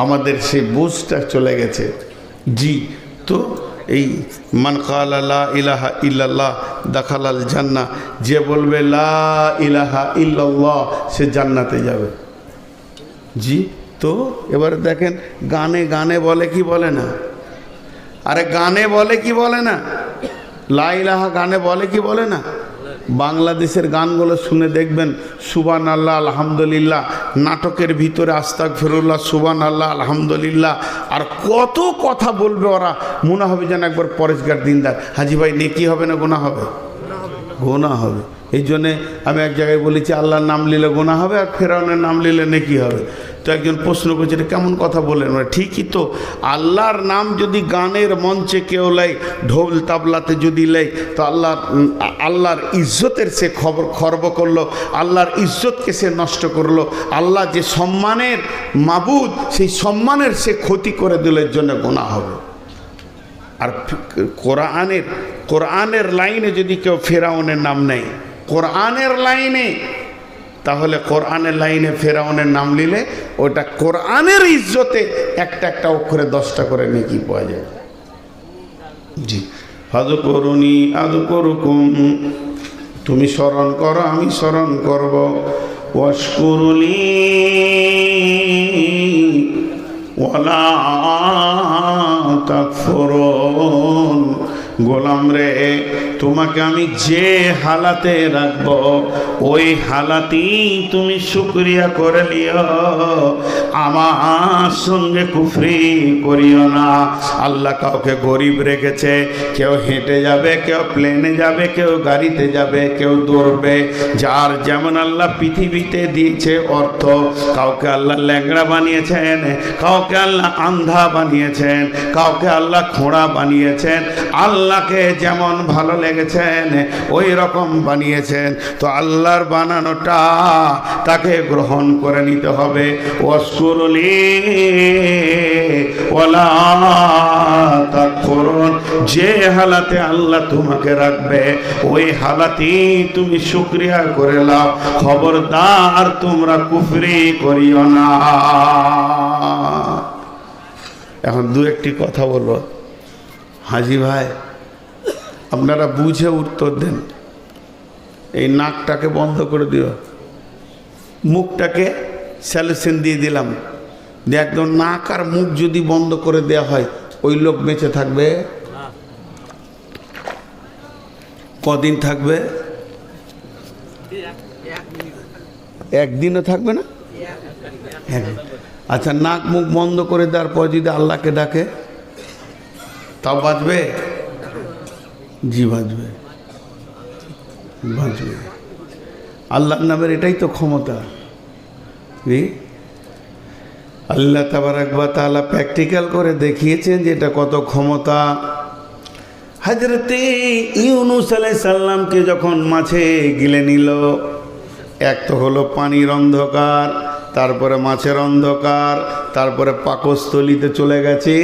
আমাদের সেই বুঝটা চলে গেছে। জি, তো এই মান ক্বালা লা ইলাহা ইল্লাল্লাহ দাখালাল জান্নাহ, যে বলবে লা ইলাহা ইল্লাল্লাহ সে জান্নাতে যাবে। জি, তো এবারে দেখেন, গানে গানে বলে কি বলে না? আরে গানে বলে কি বলে না? লা ইলাহা গানে বলে কি বলে না? বাংলাদেশের গানগুলো শুনে দেখবেন, সুবহানাল্লাহ আলহামদুলিল্লাহ, নাটকের ভিতরে আস্তাগফিরুল্লাহ সুবহানাল্লাহ আলহামদুলিল্লাহ, আর কত কথা বলবে ওরা, মনে হবে যেন একবার পরেশগার দিনদার। হাজি ভাই, নেকি হবে না গুনাহ হবে? গুনাহ হবে। এই জন্যে আমি এক জায়গায় বলেছি, আল্লাহর নাম নিলে গুনাহ হবে, আর ফেরাউনের নাম নিলে নেকি হবে। তো একজন প্রশ্ন করছে, এটা কেমন কথা বলেন? ঠিকই তো, আল্লাহর নাম যদি গানের মঞ্চে কেউ লেয়, ঢোল তাবলাতে যদি লেয়, তো আল্লাহর ইজ্জতের সে খর্ব করলো, আল্লাহর ইজ্জতকে সে নষ্ট করলো। আল্লাহ যে সম্মানের মাবুদ, সেই সম্মানের সে ক্ষতি করে দিল, এর জন্য গুনাহ হবে। আর কোরআনের লাইনে যদি কেউ ফেরাউনের নাম নেয়, কোরআনের লাইনে, তাহলে কোরআনের লাইনে ফেরাউনের নাম নিলে ওটা কোরআনের ইজ্জতে একটা একটা অক্ষরে 10টা করে নেকি পাওয়া যায়। জি, ফাযকুরুনি আযকুরুকুম, তুমি স্মরণ করো আমি স্মরণ করব। ওয়াশকুরুলি ওয়ালা তাকফুরুন, গোলাম রে তোমাকে আমি যে হালাতে রাখব ওই হালাতেই তুমি শুকরিয়া করে নিও, আমার সঙ্গে কুফরি করিও না। আল্লাহ কাউকে গরিব রেখেছে, কেউ হেঁটে যাবে, কেউ প্লেনে যাবে, কেউ গাড়িতে যাবে, কেউ দৌড়বে, যার যেমন আল্লাহ পৃথিবীতে দিয়েছে অর্থ। কাউকে আল্লাহ ল্যাংড়া বানিয়েছেন, কাউকে আল্লাহ আন্ধা বানিয়েছেন, কাউকে আল্লাহ খোঁড়া বানিয়েছেন। আল্লাহকে যেমন ভালো লেগেছেন ওই রকম বানিয়েছেন। তো আল্লাহর বানানোটা তাকে গ্রহণ করে নিতে হবে। ওয়াশকুরুলি ওয়ালা তাকফুরুন, যে হালাতে আল্লাহ তোমাকে রাখবে ওই হালাতেই তুমি শুকরিয়া করে নাও, খবরদার তোমরা কুফরি করিও না। এখন দু একটি কথা বলবো। হাজি ভাই, আপনারা বুঝে উত্তর দেন। এই নাকটাকে বন্ধ করে দিও, মুখটাকে স্যালুশন দিয়ে দিলাম, যে একদম নাক আর মুখ যদি বন্ধ করে দেওয়া হয়, ওই লোক বেঁচে থাকবে কদিন? থাকবে একদিনও থাকবে না। আচ্ছা, নাক মুখ বন্ধ করে দেওয়ার পর যদি আল্লাহকে ডাকে, তাও বাঁচবে? জি বাঁচবে, বাঁচবে। আল্লাহর নামের এটাই তো ক্ষমতা। আল্লাহ তাবারাক ওয়া তাআলা প্র্যাকটিক্যাল করে দেখিয়েছেন যে এটা কত ক্ষমতা। হযরতে ইউনূস আলাইহিস সালামকে যখন মাছে গিলে নিল, এক তো হলো পানির অন্ধকার, তারপরে মাছের অন্ধকার, তারপরে পাকস্থলিতে চলে গেছে।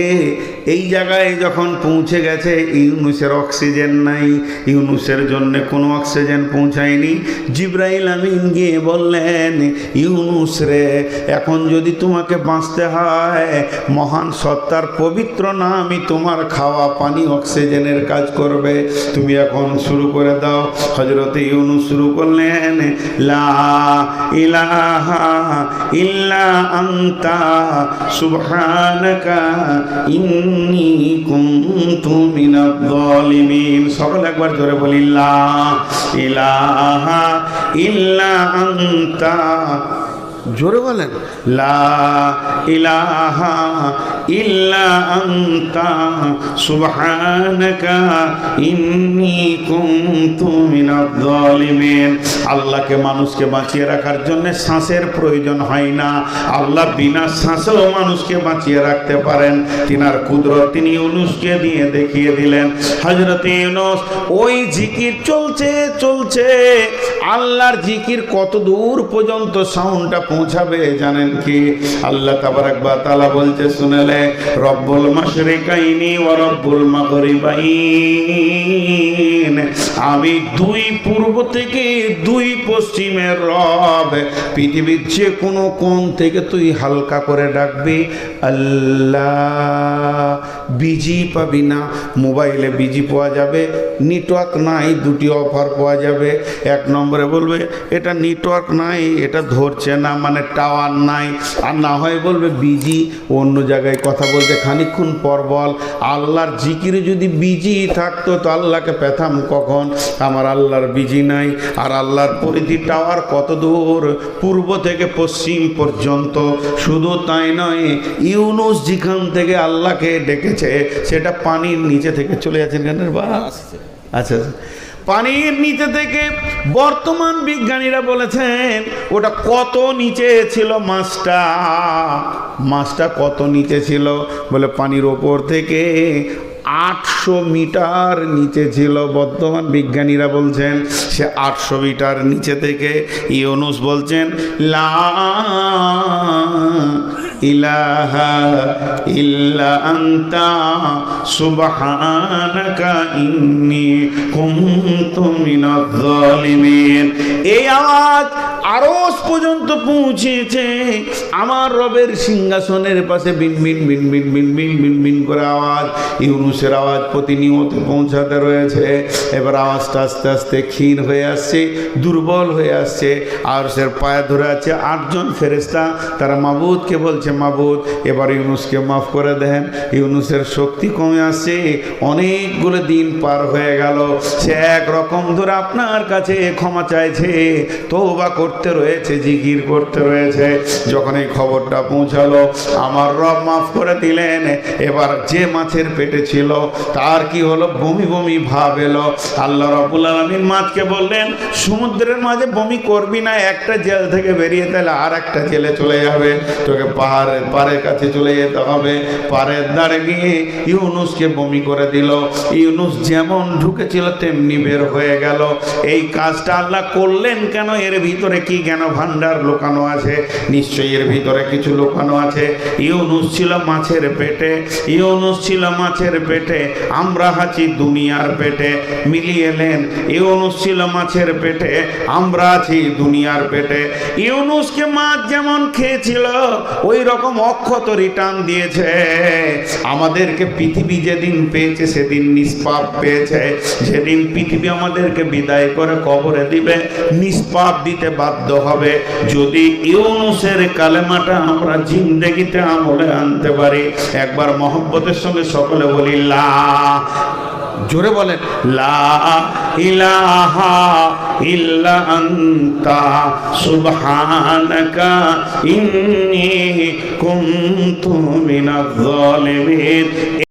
এই জায়গায় যখন পৌঁছে গেছে, ইউনূসের অক্সিজেন নাই, ইউনূসের জন্য কোনো অক্সিজেন পৌঁছায়নি। জিবরাইল আমিন গিয়ে বললেন, ইউনূস রে, এখন যদি তোমাকে বাঁচতে হয়, মহান সত্তার পবিত্র নামই তোমার খাওয়া পানি অক্সিজেনের কাজ করবে, তুমি এখন শুরু করে দাও। হযরতে ইউনূস শুরু করলেন, লা ইলাহা ইল্লা আনতা সুবহানাকা ইন্নী কুনতু মিনাজ জালিমিন। সকলে একবার জোরে বলি, লা ইলাহা ইল্লা আনতা, জোরে বলেন, লা ইলাহা ইল্লা আনতা সুবহানাকা ইন্নী কুনতু মিনাজ জালিমিন। আল্লাহকে মানুষকে বাঁচিয়ে রাখার জন্য শ্বাসের প্রয়োজন হয় না। আল্লাহ বিনা শ্বাসেও মানুষকে বাঁচিয়ে রাখতে পারেন। তিনার কুদরত তিনি ইউনূসকে দিয়ে দেখিয়ে দিলেন। হযরত ইউনূস ওই জিকির চলছে চলছে, আল্লাহর জিকির কত দূর পর্যন্ত সাউন্ডটা পৌঁছাবে জানেন কি? আল্লাহ তাবারাক ওয়া তাআলা বলতে শুনেলে, রব্বুল মাশরিকাইনি ওয়া রব্বুল মাগরিবাইন, আমি দুই পূর্ব থেকে দুই পশ্চিমের রব। পৃথিবীর যে কোনো কোণ থেকে তুই হালকা করে ডাকবি আল্লাহ। বিজি পাবি না, মোবাইলে বিজি পাওয়া যাবে, নেটওয়ার্ক নাই, দুটি অফার পাওয়া যাবে। এক নম্বরে বলবে এটা নেটওয়ার্ক নাই, এটা ধরছে না, মানে টাওয়ার নাই। আর না হয় বলবে বিজি, অন্য জায়গায় কথা বলতে খানিকক্ষণ পর বল। আল্লাহর জিকিরে যদি বিজি থাকতো তো আল্লাহকে পেতাম কখন? আমার আল্লাহর বিজি নাই। আর আল্লাহর পরিধি টাওয়ার কত দূর, পূর্ব থেকে পশ্চিম পর্যন্ত। শুধু তাই নয়, ইউনূস যেখান থেকে আল্লাহকে ডেকেছে সেটা পানির নিচে থেকে চলে যাচ্ছেন গানের বা আচ্ছা, পানির নিচে থেকে বর্তমান বিজ্ঞানীরা বলেছেন ওটা কত নিচে ছিল মাছটা। মাছটা কত নিচে ছিল বলে পানির ওপর থেকে 800 মিটার নিচে ছিল। বর্তমান বিজ্ঞানীরা বলছেন সে 800 মিটার নিচে থেকে ইউনুস বলছেন লা ইলাহা ইল্লা আনতা সুবহানাকা ইন্নী কুনতু মিনাজ জালিমিন। এই আওয়াজ আরশ পর্যন্ত পৌঁছেছে। আমার রবের সিংহাসনের পাশে বিন বিন বিন বিন বিন বিন বিন বিন করে আওয়াজ, ইউনুসের আওয়াজ প্রতিনিয়ত পৌঁছাতে রয়েছে। এবার আওয়াজটা আস্তে আস্তে ক্ষীণ হয়ে আসছে, দুর্বল হয়ে আসছে। আর সে পায়ে ধরে আছে 8 জন ফেরেশতা। তারা মাবুদকে বলছে, মাবুদ এবার ইউনুসকে মাফ করে দেন। ইউনুসের শক্তি কমে আসছে, অনেকগুলো দিন পার হয়ে গেল। সে একরকম ধরে আপনার কাছে ক্ষমা চাইছে, তওবা করতে রয়েছে, জিকির করতে রয়েছে। যখন এই খবরটা পৌঁছালো, আমার রব মাফ করে দিলেন। এবার যে মাছের পেটে ছিল তার কি হলো, বমি বমি ভাব এলো। আল্লাহ রাব্বুল আলামিন মাছকে বললেন, সমুদ্রের মাঝে বমি করবি না, একটা জেল থেকে বেরিয়ে তাহলে আর একটা জেলে চলে যাবে, তোকে পাড়ের কাছে চলে যেতে হবে। পাড়ের ধারে গিয়ে ইউনুসকে বমি করে দিল। ইউনুস যেমন ঢুকেছিল তেমনি বের হয়ে গেল। এই কাজটা আল্লাহ করলেন কেন? এর ভিতরে কি জ্ঞান ভান্ডার লুকানো আছে? নিশ্চয়ই এর ভিতরে কিছু লুকানো আছে। ইউনুস ছিল মাছের পেটে, ইউনুস ছিল মাছের পেটে, আমরা আছি দুনিয়ার পেটে। মিলিয়ে এলেন, ইউনুস ছিল মাছের পেটে, আমরা আছি দুনিয়ার পেটে। ইউনুসকে মাছ যেমন খেয়েছিল ওই রকম অক্ষত রিটার্ন দিয়েছে। আমাদেরকে পৃথিবী যেদিন পেয়েছে সেদিন নিষ্পাপ পেয়েছে। যেদিন পৃথিবী আমাদেরকে বিদায় করে কবরে দিবে, নিষ্পাপ দিতে বাধ্য হবে। যদি ইউনুসের কালেমাটা আমরা জিন্দেগিতে আমলে আনতে পারি, একবার মহব্বতের সঙ্গে সকলে বলি লা, জোরে বলেন লা ইলাহা ইল্লা আনতা সুবহানাকা ইন্নী কুনতু মিনাজ জালিমিন।